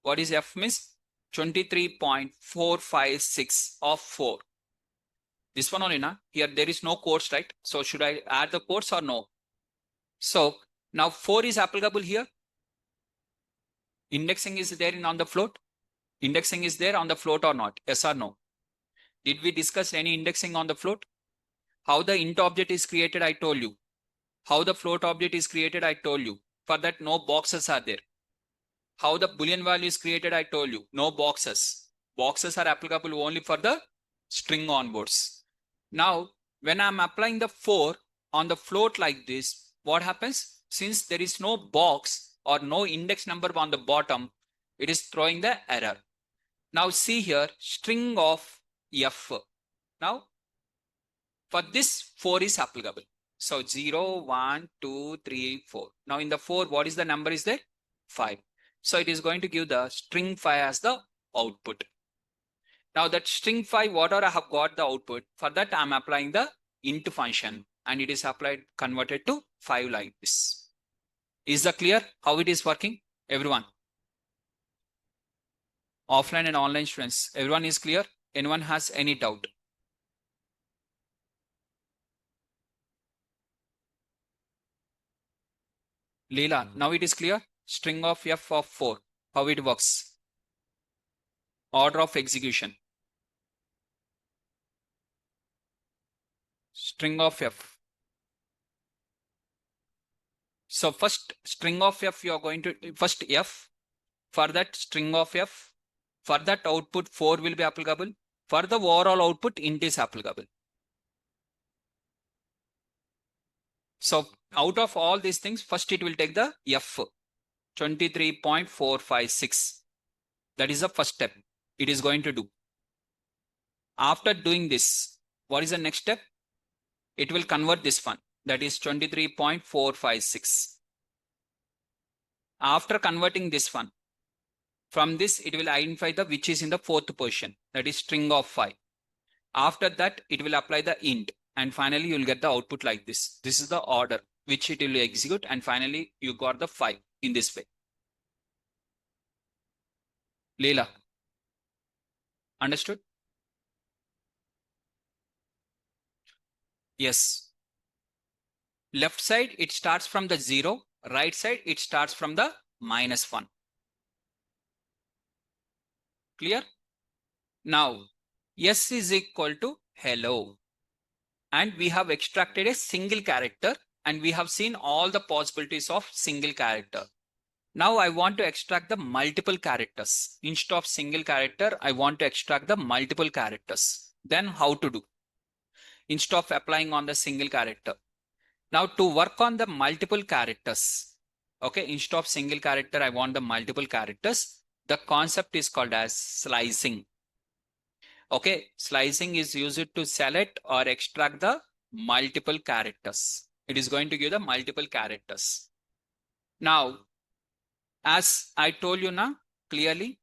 What is f means? 23.456 of 4. This one only, na? Here there is no quotes, right? So should I add the quotes or no? So now 4 is applicable here. Indexing is there on the float. Indexing is there on the float or not? Yes or no? Did we discuss any indexing on the float? How the int object is created, I told you. How the float object is created, I told you. For that, no boxes are there. How the boolean value is created, I told you. No boxes. Boxes are applicable only for the string onboards. Now, when I'm applying the 4 on the float like this, what happens? Since there is no box or no index number on the bottom, it is throwing the error. Now see here, string of f. Now, for this 4 is applicable. So 0, 1, 2, 3, 4. Now in the 4, what is the number is there? 5. So it is going to give the string 5 as the output. Now that string 5, whatever I have got the output, for that I am applying the int function and it is applied, converted to 5 like this. Is that clear how it is working? Everyone? Offline and online students, everyone is clear? Anyone has any doubt? Leela, now it is clear? String of f of 4, how it works? Order of execution. String of f. So first string of f you are going to, first f, for that string of f, for that output 4 will be applicable. For the overall output, int is applicable. So out of all these things, first it will take the f, 23.456. That is the first step it is going to do. After doing this, what is the next step? It will convert this one. that is 23.456. After converting this one, from this it will identify the which is in the fourth position, that is string of 5. After that it will apply the int, and finally you will get the output like this. This is the order which it will execute, and finally you got the 5 in this way. Leela, understood? Yes. Left side it starts from the 0, right side it starts from the -1. Clear? Now s is equal to hello, and we have extracted a single character, and we have seen all the possibilities of single character. Now I want to extract the multiple characters. Instead of single character, I want to extract the multiple characters. Then how to do? Instead of applying on the single character. Now to work on the multiple characters, okay, instead of single character, I want the multiple characters. The concept is called as slicing. Okay, slicing is used to select or extract the multiple characters. It is going to give the multiple characters. Now, as I told you now clearly,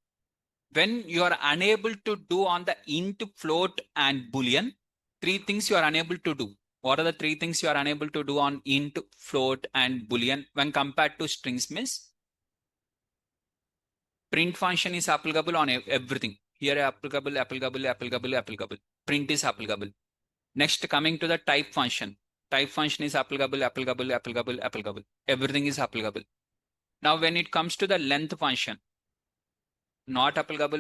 when you are unable to do on the int, float and boolean, three things you are unable to do. What are the three things you are unable to do on int, float and boolean when compared to strings? Means print function is applicable on everything. Here applicable. Print is applicable. Next, coming to the type function. Type function is applicable. Everything is applicable. Now when it comes to the length function, not applicable,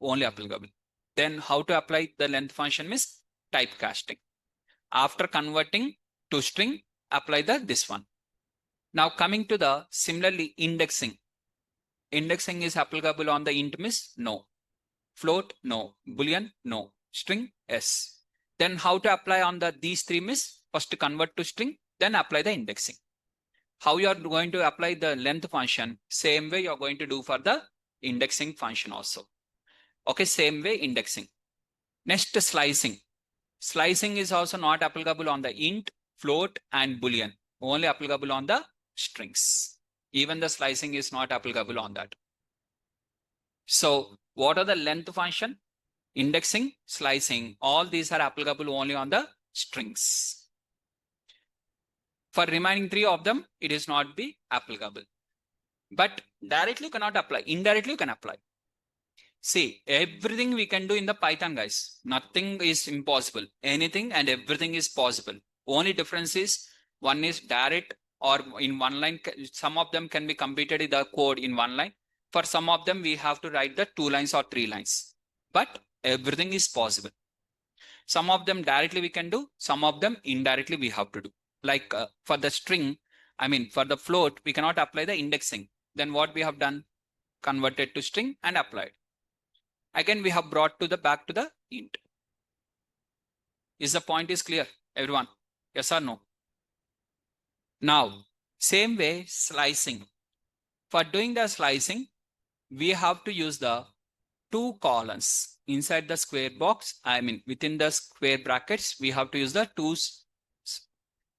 only applicable. Then how to apply the length function means typecasting. After converting to string, apply this one. Now coming to the similarly indexing. Indexing is applicable on the int means no. Float, no. Boolean, no. String, yes. Then how to apply on these three means first to convert to string, then apply the indexing. How you are going to apply the length function? Same way you are going to do for the indexing function also. Okay, same way indexing. Next, slicing. Slicing is also not applicable on the int, float and boolean. Only applicable on the strings. Even the slicing is not applicable on that. So what are the length function? Indexing, slicing, all these are applicable only on the strings. For remaining three of them, it is not be applicable. But directly you cannot apply. Indirectly you can apply. See, everything we can do in the Python, guys. Nothing is impossible. Anything and everything is possible. Only difference is one is direct or in one line. Some of them can be completed in the code in one line. For some of them, we have to write the 2 lines or 3 lines. But everything is possible. Some of them directly we can do. Some of them indirectly we have to do. Like for the string, for the float, we cannot apply the indexing. Then what we have done? Converted to string and applied. Again, we have brought back to the int. Is the point is clear, everyone? Yes or no? Now, same way slicing. For doing the slicing, we have to use the 2 colons inside the square box. Within the square brackets, we have to use the 2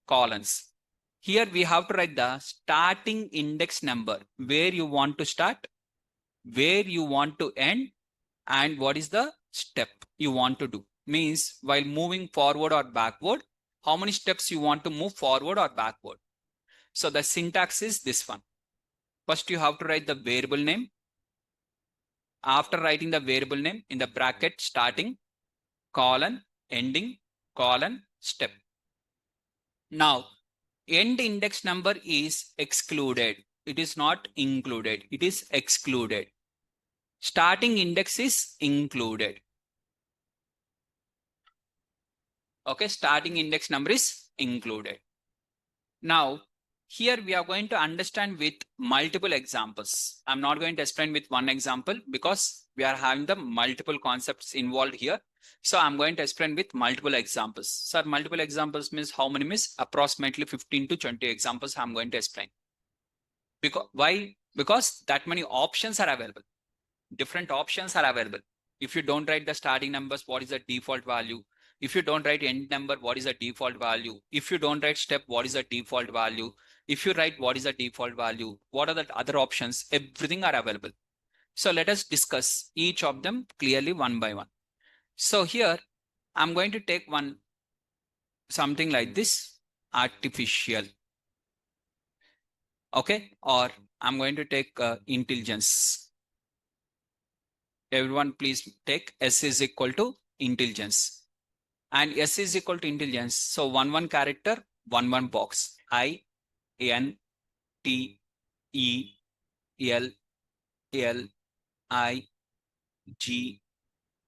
colons. Here we have to write the starting index number, where you want to start, where you want to end, and what is the step you want to do. Means while moving forward or backward, how many steps you want to move forward or backward. So the syntax is this one. First you have to write the variable name. After writing the variable name, in the bracket starting, colon, ending, colon, step. Now, end index number is excluded. It is not included. It is excluded. Starting index is included. Okay, starting index number is included. Now, here we are going to understand with multiple examples. I'm not going to explain with one example because we are having the multiple concepts involved here. So I'm going to explain with multiple examples. Sir, multiple examples means how many? Means approximately 15 to 20 examples I'm going to explain. Why? Because that many options are available. Different options are available. If you don't write the starting numbers, what is the default value? If you don't write end number, what is the default value? If you don't write step, what is the default value? If you write what is the default value, what are the other options? Everything are available. So let us discuss each of them clearly one by one. So here I'm going to take one something like this, artificial. Okay, or I'm going to take intelligence. Everyone please take S is equal to intelligence. And S is equal to intelligence. So one character, one box. I, N, T, E, L, L, I, G,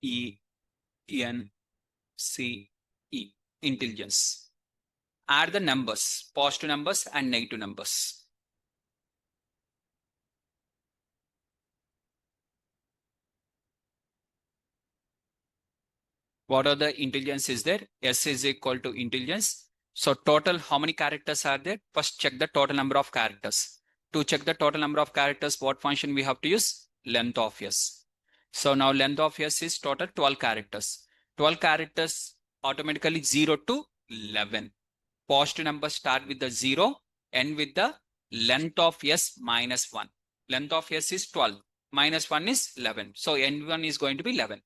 E, N, C, E. Intelligence. Add the numbers, positive numbers and negative numbers. What are the intelligence is there? S is equal to intelligence. So total, how many characters are there? First check the total number of characters. To check the total number of characters, what function we have to use? Length of S. So now length of S is total 12 characters. 12 characters automatically 0 to 11. Positive numbers start with the 0, end with the length of S minus 1. Length of S is 12, minus 1 is 11. So N1 is going to be 11.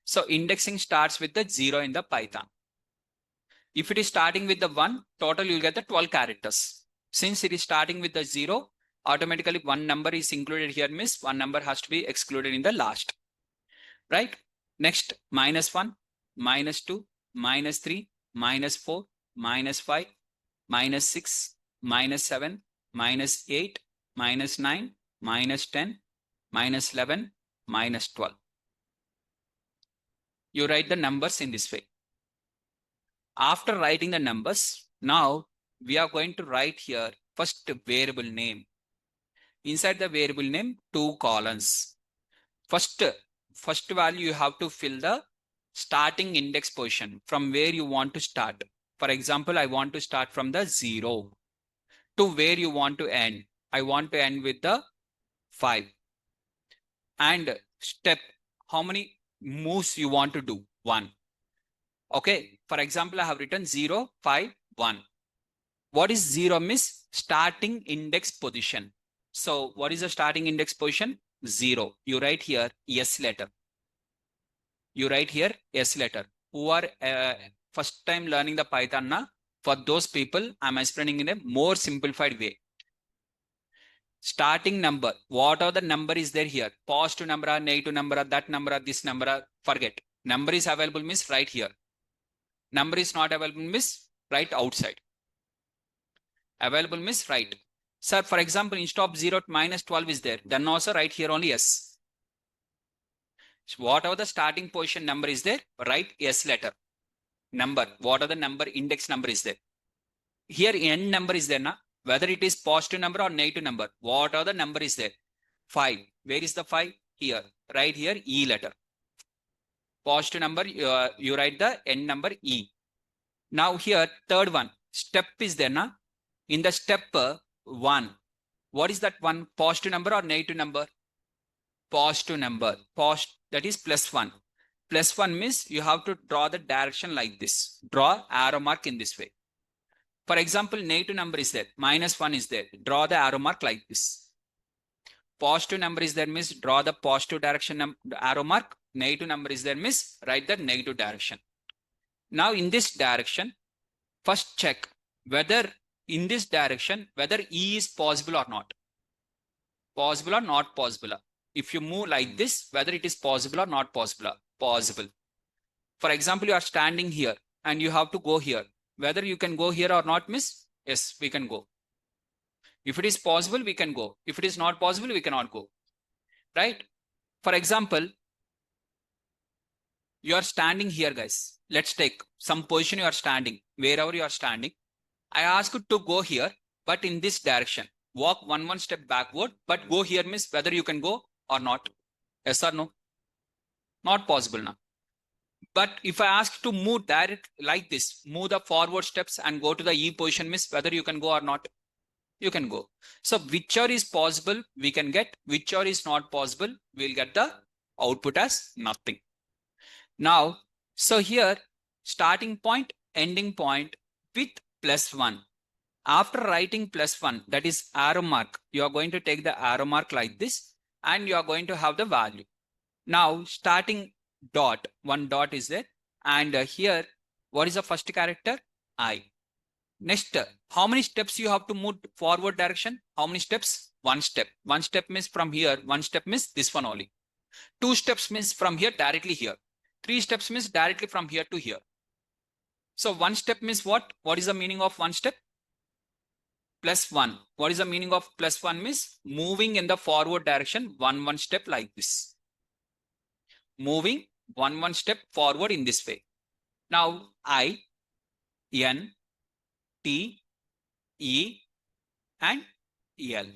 So indexing starts with the 0 in the Python. If it is starting with the 1, total you'll get the 12 characters. Since it is starting with the 0, automatically one number is included here, means one number has to be excluded in the last. Right? Next, minus 1, minus 2, minus 3, minus 4, minus 5, minus 6, minus 7, minus 8, minus 9, minus 10, minus 11, minus 12. You write the numbers in this way. After writing the numbers, now we are going to write here first variable name. Inside the variable name, 2 columns. First value you have to fill the starting index position from where you want to start. For example, I want to start from the 0 to where you want to end. I want to end with the 5. And step, how many moves you want to do? 1. Okay, for example, I have written 0, 5, 1. What is 0 means? Starting index position. So what is the starting index position? 0. You write here S letter. You write here S letter. Who are first time learning the Python na? For those people, I'm explaining in a more simplified way. Starting number. What are the number is there here? Positive number, negative number, that number, this number, forget. Number is available means right here. Number is not available means right outside. Available means right. Sir, for example, instead of 0 minus 12 is there. Then also right here only S. So whatever the starting position number is there, write S letter. Number. What are the number? Index number is there. Here N number is there na? Whether it is positive number or negative number. What are the number is there? 5. Where is the 5? Here. Right here E letter. Positive number, you write the N number E. Now here, third one, step is there na? In the step 1, what is that one? Positive number or negative number? Positive number. That is plus 1. Plus 1 means you have to draw the direction like this. Draw arrow mark in this way. For example, negative number is there. Minus 1 is there. Draw the arrow mark like this. Positive number is there means draw the positive direction arrow mark. Negative number is there means write the negative direction. Now in this direction, first check whether in this direction, whether E is possible or not. Possible or not possible. If you move like this, whether it is possible or not possible. Possible. For example, you are standing here and you have to go here. Whether you can go here or not means, yes, we can go. If it is possible, we can go. If it is not possible, we cannot go. Right? For example, you are standing here, guys. Let's take some position you are standing. Wherever you are standing, I ask you to go here, but in this direction. Walk one step backward, but go here means whether you can go or not. Yes or no? Not possible now. But if I ask to move direct like this, move the forward steps and go to the E position means whether you can go or not. You can go. So whichever is possible, we can get. Whichever is not possible, we'll get the output as nothing. Now, so here starting point, ending point with +1. After writing +1, that is arrow mark, you are going to take the arrow mark like this and you are going to have the value. Now starting dot, one dot is there, and here what is the first character? I. Next, how many steps you have to move forward direction? How many steps? One step. One step means from here, one step means this one only. Two steps means from here directly here. Three steps means directly from here to here. So one step means what? What is the meaning of one step? +1. What is the meaning of +1 means? Moving in the forward direction, one step like this. Moving one step forward in this way. Now I, N, T, E and L.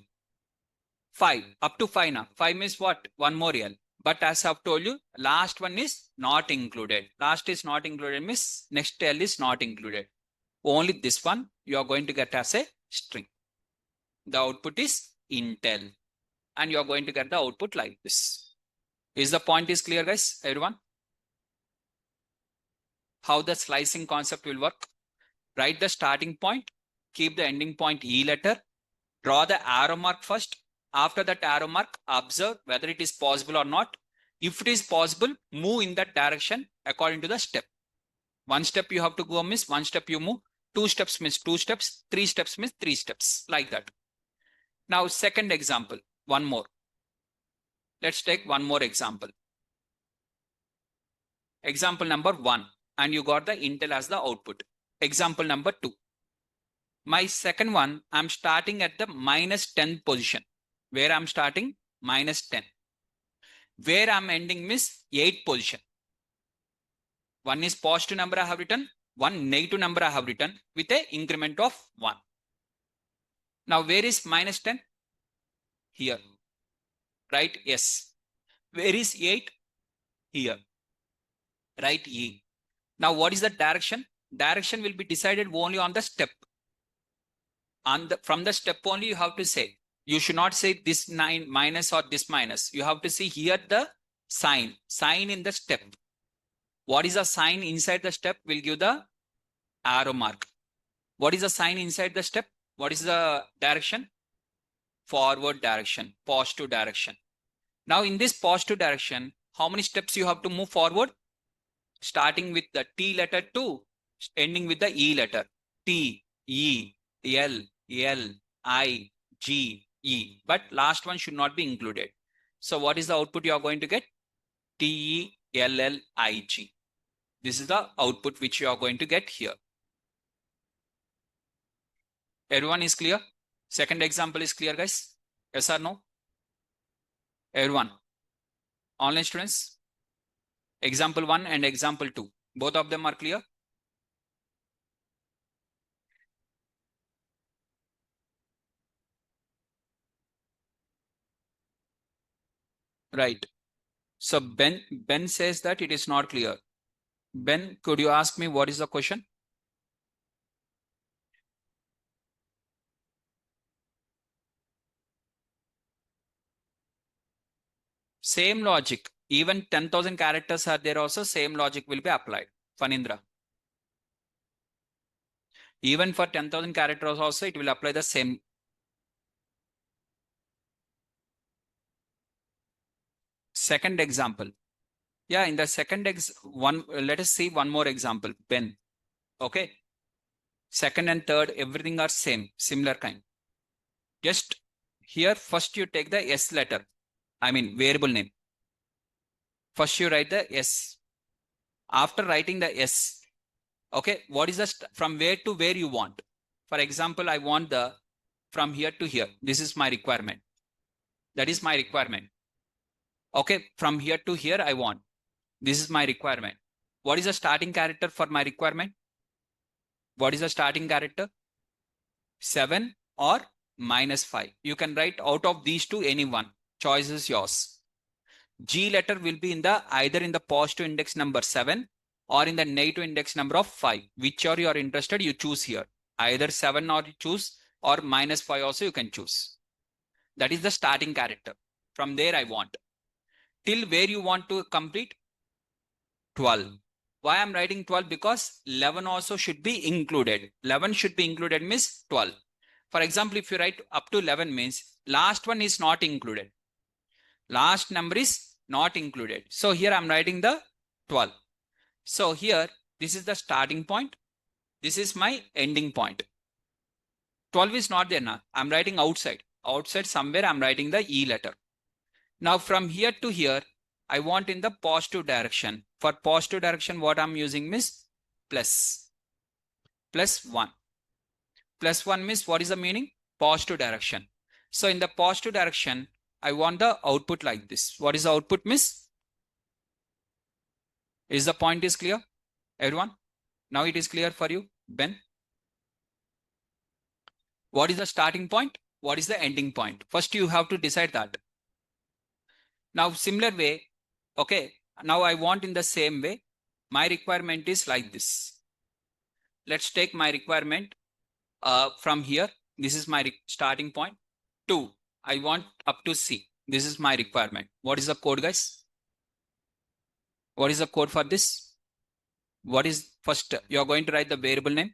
5. Up to 5 now. 5 means what? One more L. But as I've told you, last one is not included. Last is not included means next L is not included. Only this one you are going to get as a string. The output is Intel. And you are going to get the output like this. Is the point is clear, guys? Everyone? How the slicing concept will work? Write the starting point, keep the ending point E letter, draw the arrow mark first. After that arrow mark, observe whether it is possible or not. If it is possible, move in that direction according to the step. One step you have to go means one step you move. Two steps means two steps. Three steps means three steps. Like that. Now, second example. One more. Let's take one more example. Example number 1. And you got the Intel as the output. Example number 2. My second one, I'm starting at the -10 position. Where I'm starting? -10. Where I'm ending means 8 position. One is positive number I have written, one negative number I have written with a increment of 1. Now where is -10? Here. Right? Yes. Where is 8? Here. Right? E. Now what is the direction? Direction will be decided only on the step. From the step only you have to say. You should not say this 9 minus or this minus. You have to see here the sign. Sign in the step. What is the sign inside the step will give the arrow mark. What is the sign inside the step? What is the direction? Forward direction, positive direction. Now in this positive direction, how many steps you have to move forward? Starting with the T letter to ending with the E letter. T, E, L, L, I, G, E. But last one should not be included. So what is the output you are going to get? T, E, L, L, I, G. This is the output which you are going to get here. Everyone is clear? Second example is clear, guys? Yes or no? Everyone? Online students? Example 1 and example 2. Both of them are clear? Right. So Ben says that it is not clear. Ben, could you ask me what is the question? Same logic. Even 10,000 characters are there also, same logic will be applied. Fanindra. Even for 10,000 characters also, it will apply the same. Second example. Yeah, in the second one, let us see one more example. Ben. Okay. Second and third, everything are same, similar kind. Just here, first you take the S letter. I mean, variable name. First you write the S. After writing the S, okay, what is the from where to where you want? For example, I want the from here to here. This is my requirement. That is my requirement. Okay, from here to here I want. This is my requirement. What is the starting character for my requirement? What is the starting character? 7 or -5. You can write out of these two any one. Choice is yours. G letter will be in the either in the positive index number 7 or in the negative index number of 5. Whichever you are interested, you choose here. Either 7 or you choose or -5 also you can choose. That is the starting character. From there I want. Till where you want to complete? 12. Why I'm writing 12? Because 11 also should be included. 11 should be included means 12. For example, if you write up to 11 means last one is not included. Last number is not included. So here I'm writing the 12. So here, this is the starting point. This is my ending point. 12 is not there now. I'm writing outside. Outside somewhere I'm writing the E letter. Now from here to here, I want in the positive direction. For positive direction, what I'm using is plus. Plus 1. Plus 1 means what is the meaning? Positive direction. So in the positive direction, I want the output like this. What is the output, miss? Is the point is clear? Everyone? Now it is clear for you, Ben? What is the starting point? What is the ending point? First you have to decide that. Now similar way, okay, now I want in the same way, my requirement is like this. Let's take my requirement from here. This is my starting point. 2, I want up to C. This is my requirement. What is the code, guys? What is the code for this? What is first? You're going to write the variable name.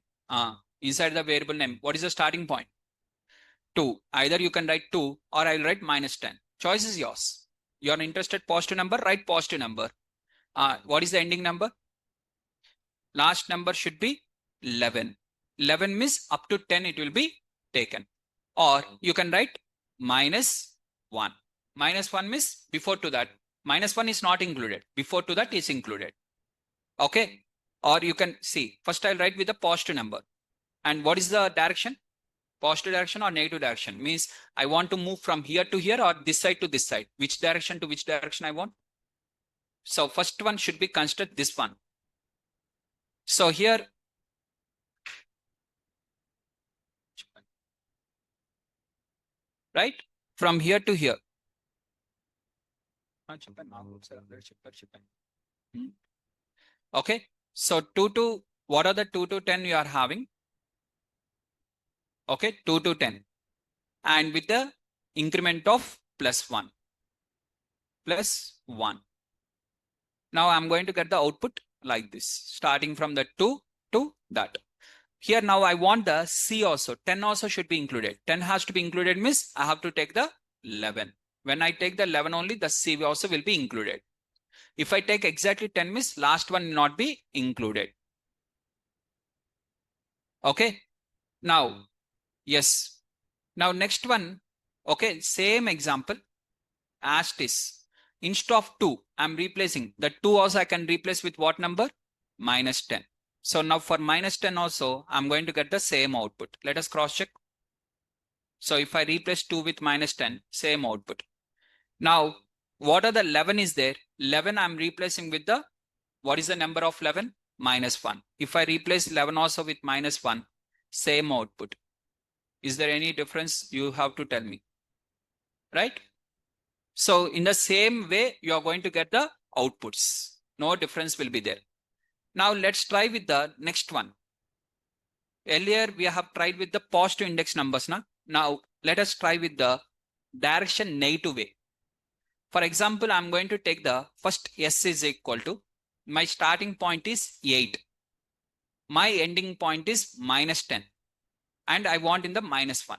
Inside the variable name, what is the starting point? 2. Either you can write 2 or I'll write minus 10. Choice is yours. You're interested positive number, write positive number. What is the ending number? Last number should be 11. 11 means up to 10 it will be taken. Or you can write minus 1. Minus 1 means before to that. Minus 1 is not included. Before to that is included. Okay. Or you can see, first I'll write with a positive number. And what is the direction? Positive direction or negative direction? Means I want to move from here to here or this side to this side. Which direction to which direction I want? So first one should be considered this one. So here, right? From here to here. Okay. So 2 to, what are the 2 to 10 you are having? Okay, 2 to 10. And with the increment of plus 1. Plus 1. Now I'm going to get the output like this, starting from the 2 to that. Here now I want the C also. 10 also should be included. 10 has to be included means I have to take the 11. When I take the 11 only, the C also will be included. If I take exactly 10 means last one will not be included. Okay. Now, yes. Now next one. Okay, same example. As it is. Instead of 2, I'm replacing. The 2 also I can replace with what number? Minus 10. So now for minus 10 also, I'm going to get the same output. Let us cross check. So if I replace 2 with minus 10, same output. Now, what are the 11 is there? 11 I'm replacing with the, what is the number of 11? Minus 1. If I replace 11 also with minus 1, same output. Is there any difference? You have to tell me. Right? So in the same way, you are going to get the outputs. No difference will be there. Now let's try with the next one. Earlier we have tried with the positive index numbers. Now let us try with the direction negative way. For example, I'm going to take the first S is equal to, my starting point is 8. My ending point is minus 10. And I want in the minus 1.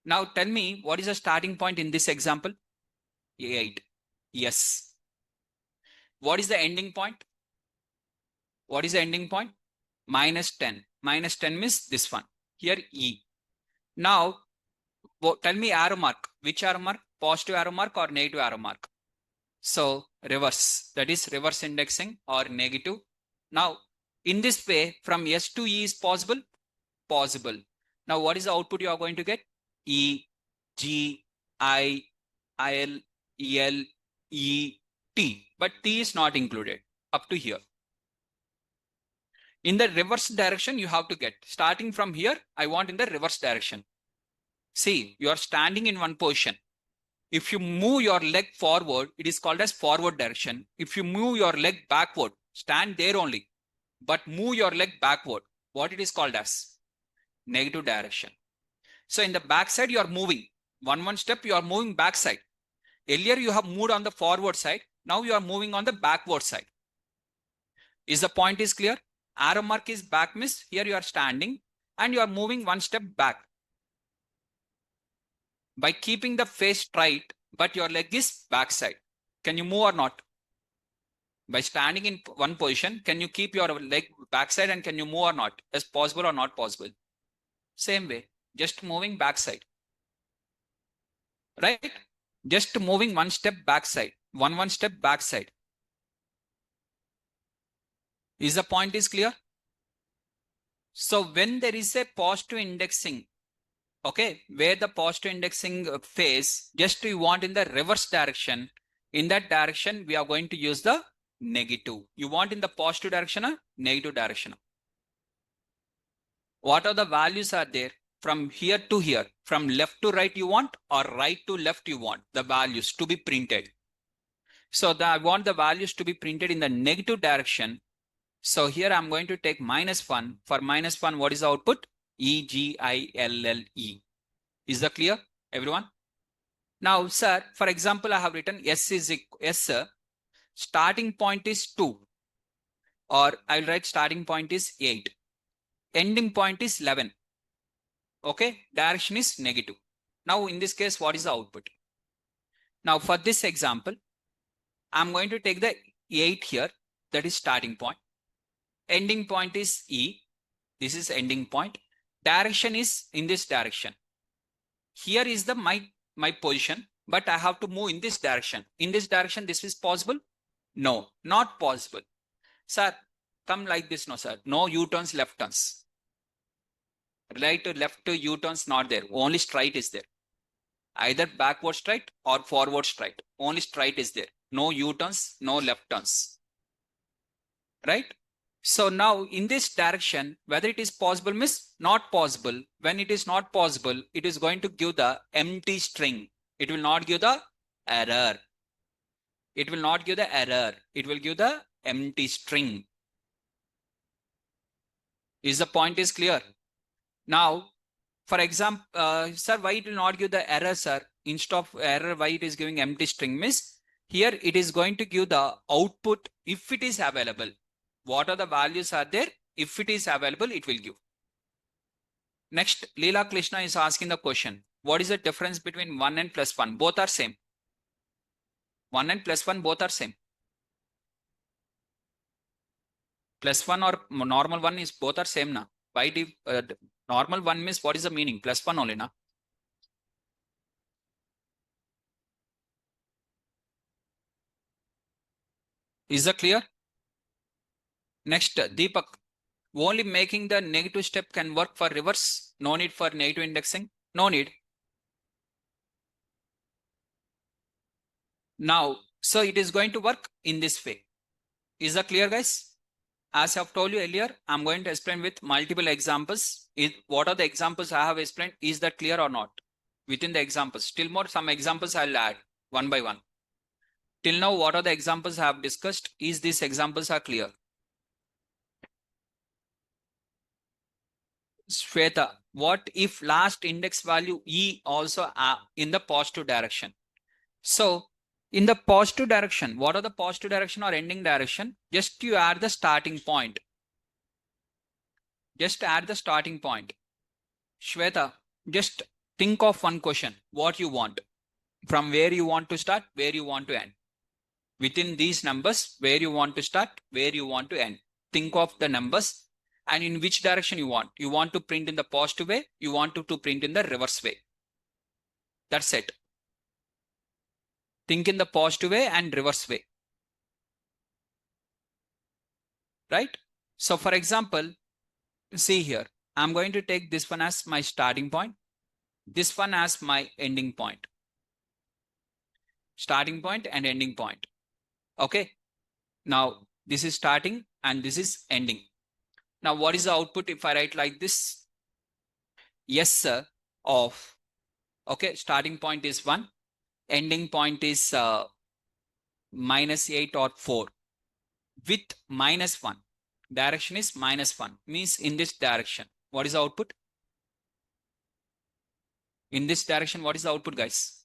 Now tell me what is the starting point in this example? 8. Yes. What is the ending point? What is the ending point? Minus 10. Minus 10 means this one. Here E. Now, tell me arrow mark. Which arrow mark? Positive arrow mark or negative arrow mark? So, reverse. That is reverse indexing or negative. Now, in this way, from S to E is possible? Possible. Now, what is the output you are going to get? E, G, I, L, L, E, T. But T is not included up to here. In the reverse direction, you have to get. Starting from here, I want in the reverse direction. See, you are standing in one position. If you move your leg forward, it is called as forward direction. If you move your leg backward, stand there only. But move your leg backward. What it is called as? Negative direction. So in the back side, you are moving. One step, you are moving back side. Earlier, you have moved on the forward side. Now you are moving on the backward side. Is the point is clear? Arrow mark is back means here you are standing and you are moving one step back. By keeping the face straight, but your leg is backside. Can you move or not? By standing in one position, can you keep your leg backside and can you move or not? Is possible or not possible? Same way, just moving backside. Right? Just moving one step backside. One step backside. Is the point is clear? So when there is a positive indexing, okay, where the positive indexing phase, just you want in the reverse direction, in that direction, we are going to use the negative. You want in the positive direction or negative direction? What are the values are there? From here to here, from left to right you want or right to left you want the values to be printed. So I want the values to be printed in the negative direction. So here I'm going to take -1. For -1, what is the output? EGILLE. Is that clear, everyone? Now, sir, for example, I have written S is S, sir. Starting point is 2. Or I'll write starting point is 8. Ending point is 11. Okay, direction is negative. Now, in this case, what is the output? Now, for this example, I'm going to take the 8 here. That is starting point. Ending point is E. This is ending point. Direction is in this direction. Here is the my position, but I have to move in this direction. In this direction, this is possible? No, not possible. Sir, come like this. No, sir. No U-turns, left turns. Right to left to U-turns not there. Only straight is there. Either backward straight or forward straight. Only straight is there. No U-turns, no left turns. Right? So now in this direction, whether it is possible means not possible. When it is not possible, it is going to give the empty string. It will not give the error. It will not give the error. It will give the empty string. Is the point is clear? Now, for example, sir, why it will not give the error, sir? Instead of error, why it is giving empty string means here it is going to give the output if it is available. What are the values are there? If it is available, it will give. Next, Leela Krishna is asking the question. What is the difference between 1 and +1? Both are same. 1 and +1 both are same. +1 or normal 1 is both are same na. Why do normal 1 means what is the meaning? +1 only na. Is that clear? Next, Deepak. Only making the negative step can work for reverse. No need for negative indexing. No need. Now, so it is going to work in this way. Is that clear, guys? As I've told you earlier, I'm going to explain with multiple examples. What are the examples I have explained? Is that clear or not? Within the examples, still more some examples I'll add one by one. Till now, what are the examples I have discussed? Is these examples are clear? Shweta, what if last index value E also in the positive direction? So in the positive direction, what are the positive direction or ending direction? Just you add the starting point. Just add the starting point. Shweta, just think of one question. What you want? From where you want to start, where you want to end. Within these numbers, where you want to start, where you want to end. Think of the numbers and in which direction you want. You want to print in the positive way. You want to print in the reverse way. That's it. Think in the positive way and reverse way. Right? So for example, see here, I'm going to take this one as my starting point. This one as my ending point. Starting point and ending point. Okay. Now this is starting and this is ending. Now what is the output if I write like this? Yes, sir, of, okay, starting point is 1. Ending point is -8 or 4 with -1. Direction is -1 means in this direction. What is the output? In this direction, what is the output, guys?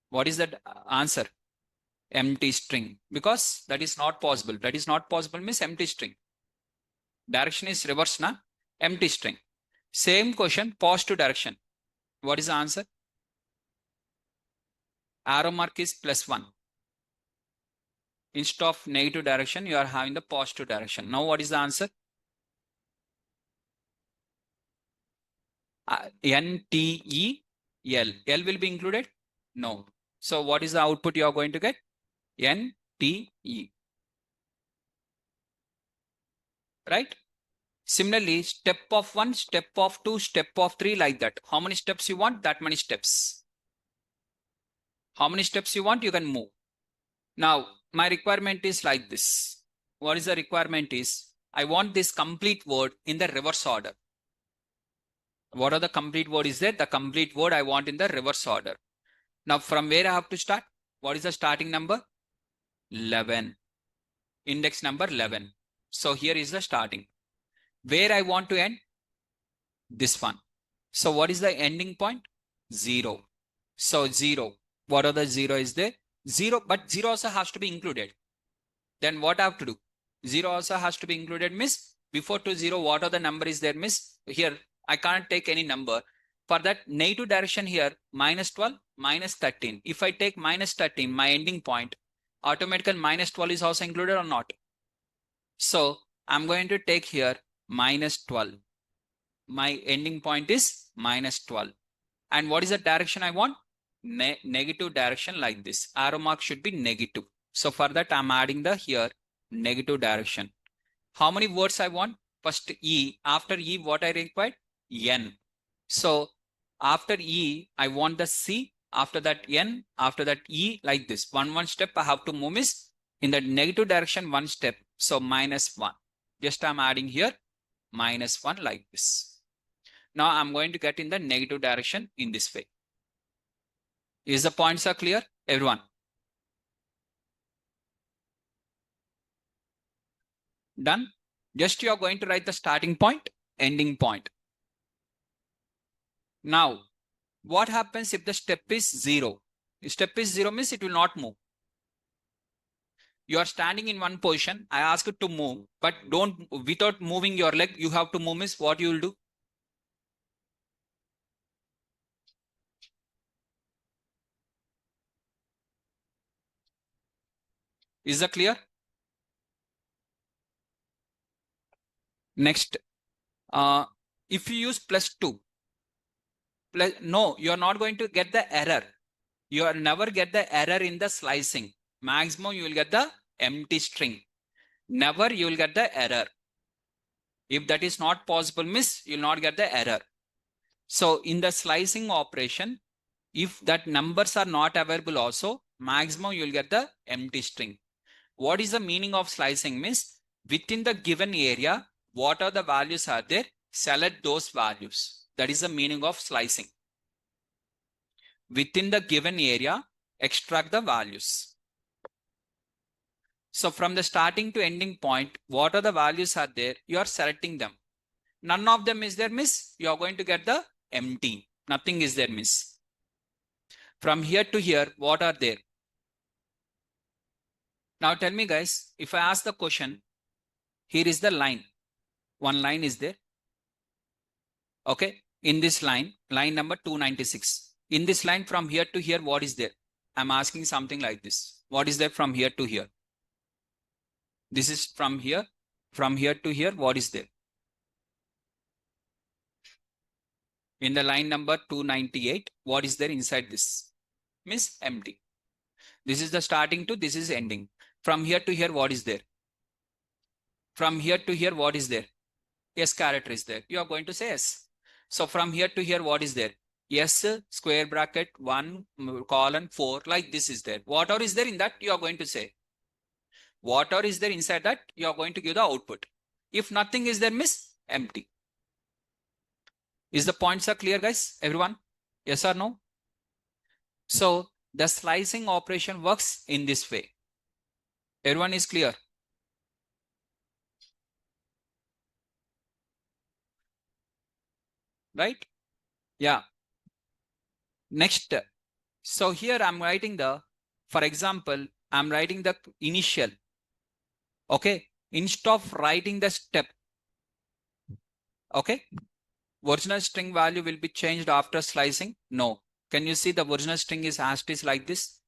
What is the answer? empty string, because that is not possible. That is not possible means empty string. Direction is reverse na, empty string. Same question, positive direction. What is the answer? Arrow mark is +1. Instead of negative direction, you are having the positive direction. Now what is the answer? N, T, E, L. L will be included? No. So what is the output you are going to get? N, T, E. Right? Similarly, step of 1, step of 2, step of 3, like that. How many steps you want? That many steps. How many steps you want? You can move. Now, my requirement is like this. What is the requirement is, I want this complete word in the reverse order. What are the complete word is there? The complete word I want in the reverse order. Now, from where I have to start? What is the starting number? 11. Index number 11. So here is the starting. Where I want to end? This one. So what is the ending point? 0. So 0. What are the 0 is there? 0, but 0 also has to be included. Then what I have to do? 0 also has to be included, miss. Before to 0, what are the number is there, miss? Here, I can't take any number. For that negative direction here, -12, -13. If I take -13, my ending point, automatically -12 is also included or not? So I'm going to take here -12. My ending point is -12. And what is the direction I want? Negative direction like this. Arrow mark should be negative. So for that, I'm adding the here negative direction. How many words I want? First E. After E, what I require? N. So after E, I want the C. After that N. After that E, like this. One step I have to move is in the negative direction, one step. So -1. Just I'm adding here -1 like this. Now I'm going to get in the negative direction in this way. Is the points are clear, everyone? Done? Just you are going to write the starting point, ending point. Now, what happens if the step is 0? Step is 0 means it will not move. You are standing in one position. I ask you to move, but don't, without moving your leg, you have to move means what you will do? Is that clear? Next, if you use +2, no, you are not going to get the error. You will never get the error in the slicing. Maximum you will get the empty string. Never you will get the error. If that is not possible, miss, you will not get the error. So in the slicing operation, if that numbers are not available also, maximum you will get the empty string. What is the meaning of slicing, miss? Within the given area, what are the values are there? Select those values. That is the meaning of slicing. Within the given area, extract the values. So from the starting to ending point, what are the values are there? You are selecting them. None of them is there, miss. You are going to get the empty. Nothing is there, miss. From here to here, what are there? Now tell me, guys, if I ask the question, here is the line. One line is there. Okay. In this line, line number 296. In this line from here to here, what is there? I'm asking something like this. What is there from here to here? This is from here to here, what is there? In the line number 298, what is there inside this? Means empty. This is the starting to, this is ending. From here to here, what is there? From here to here, what is there? Yes, character is there. You are going to say yes. So from here to here, what is there? Yes, square bracket, 1, colon, 4, like this is there. Whatever is there in that, you are going to say. Whatever is there inside that, you are going to give the output. If nothing is there, miss, empty. Is the points are clear, guys? Everyone? Yes or no? So the slicing operation works in this way. Everyone is clear? Right? Yeah. Next. So here I'm writing the, for example, I'm writing the initial. Okay. Instead of writing the step. Okay. Original string value will be changed after slicing. No. Can you see the original string is as it is like this?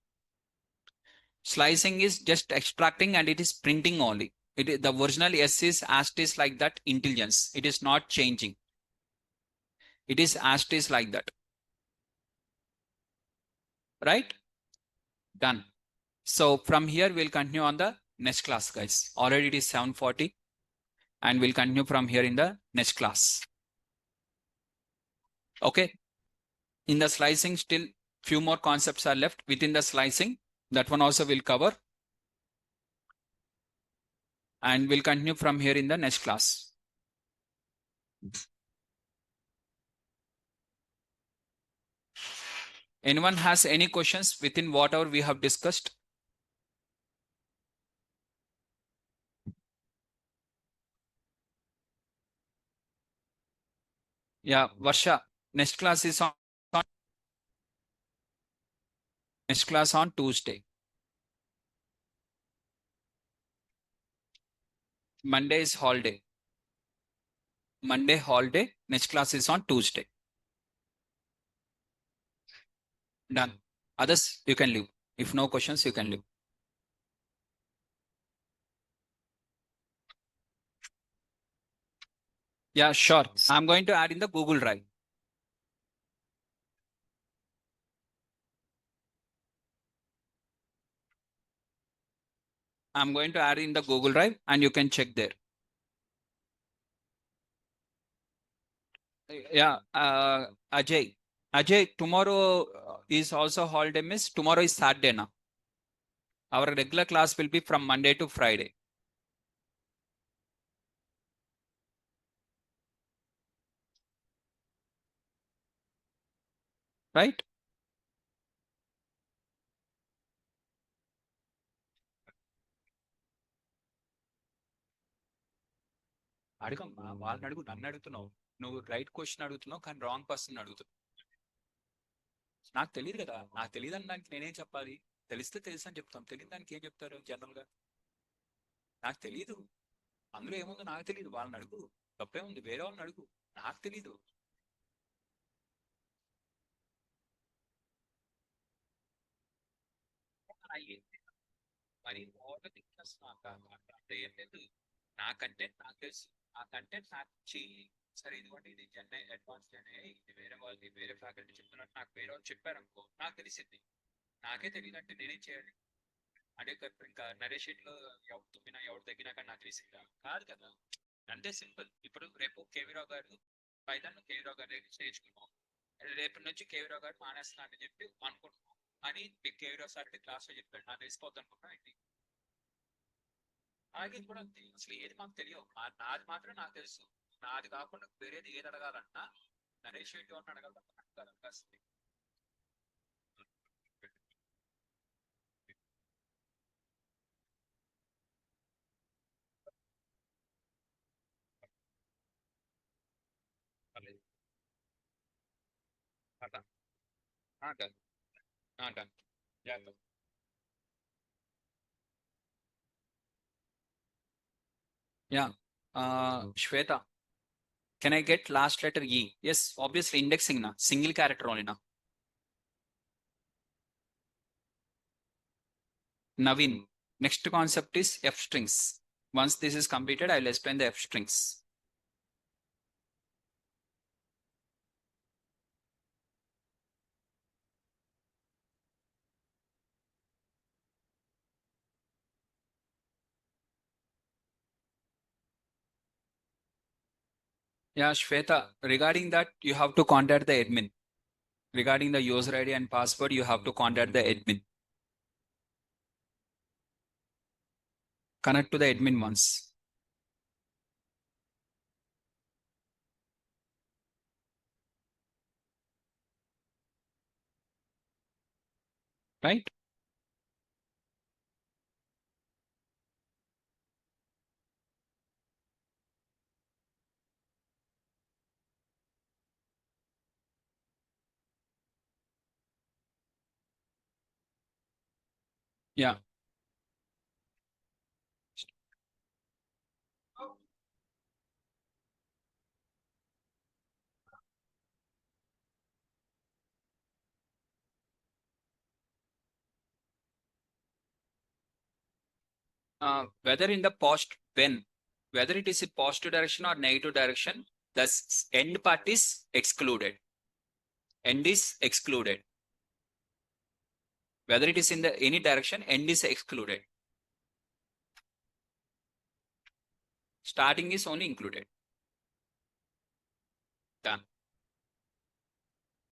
Slicing is just extracting and it is printing only. The original S is as it is like that intelligence. It is not changing. It is as it is like that. Right? Done. So from here, we'll continue on the next class, guys. Already it is 7:40 and we'll continue from here in the next class. Okay. In the slicing, still few more concepts are left within the slicing. That one also will cover. And we'll continue from here in the next class. Anyone has any questions within whatever we have discussed? Yeah, Varsha, next class is on next class on Tuesday. Monday is holiday. Monday holiday. Next class is on Tuesday. Done. Others, you can leave. If no questions, you can leave. Yeah, sure. I'm going to add in the Google Drive. I'm going to add in the Google Drive and you can check there. Yeah, Ajay. Ajay, tomorrow is also holiday, miss. Tomorrow is Saturday now. Our regular class will be from Monday to Friday. Right? అడగమ్మా వాళ్ళని అడుగు నన్ను అడుగుతున్నావు నువ్వు right question అడుగుతున్నావు కానీ wrong person అడుగుతున్నావు నాకు తెలియదు కదా నాకు తెలియదు అని దానికి నేనేం చెప్పాలి తెలిస్తే తెలుసు అని చెప్తాం తెలియదు దానికి ఏం చెప్తారు జనరల్ గా నాకు తెలియదు అందులో ఏముందో నాకు తెలియదు వాళ్ళని అడుగు తప్పే ఉంది వేరే వాళ్ళని అడుగు నాకు తెలీదు మరి అంటే ఏం లేదు నాకంటే నాకు తెలుసు ఆ కంటెంట్ నాకు ఇచ్చి సరే ఇదిగోండి ఇది జెన్ఐ అడ్వాన్స్ జెన్ఐ ఇది వేరే వాళ్ళది వేరే ఫ్యాకల్టీ చెప్తున్నట్టు నాకు వేరే వాళ్ళు చెప్పారు అనుకో నాకు తెలిసింది నాకే తెలియదు అంటే నేనేం చేయాలి అంటే ఇంకా నరేష్ లో ఎవరు తుమ్మినా ఎవరు తగ్గినా కానీ నాకు తెలిసిందా కాదు కదా అంటే సింపుల్ ఇప్పుడు రేపు కేవీరావు గారు పైదాన్ని కేవీరావు గారి దగ్గర నేర్చుకున్నాం రేపటి నుంచి కేవీరావు గారు మానేస్తున్నా అని చెప్పి అనుకుంటున్నాం అని కేవీరావు సార్ క్లాస్ లో చెప్పాడు నాకు తెలిసిపోద్ది అనుకున్నా ఇది అలాగే ఇది కూడా అంతే అసలు ఏది మాకు తెలియదు నాది మాత్రం నాకు తెలుసు నాది కాకుండా వేరేది ఏది అడగాలన్నా నరేష్ రెడ్డి అని అడగాలన్నా Yeah. Shweta, can I get last letter E? Yes, obviously indexing na, single character only na. Naveen, next concept is F strings. Once this is completed, I will explain the F strings. Yeah, Shweta, regarding that, you have to contact the admin. Regarding the user ID and password, you have to contact the admin. Connect to the admin once. Right? Yeah. whether in the post when, whether it is a positive direction or negative direction, the end part is excluded. End is excluded. Whether it is in the any direction, end is excluded. Starting is only included.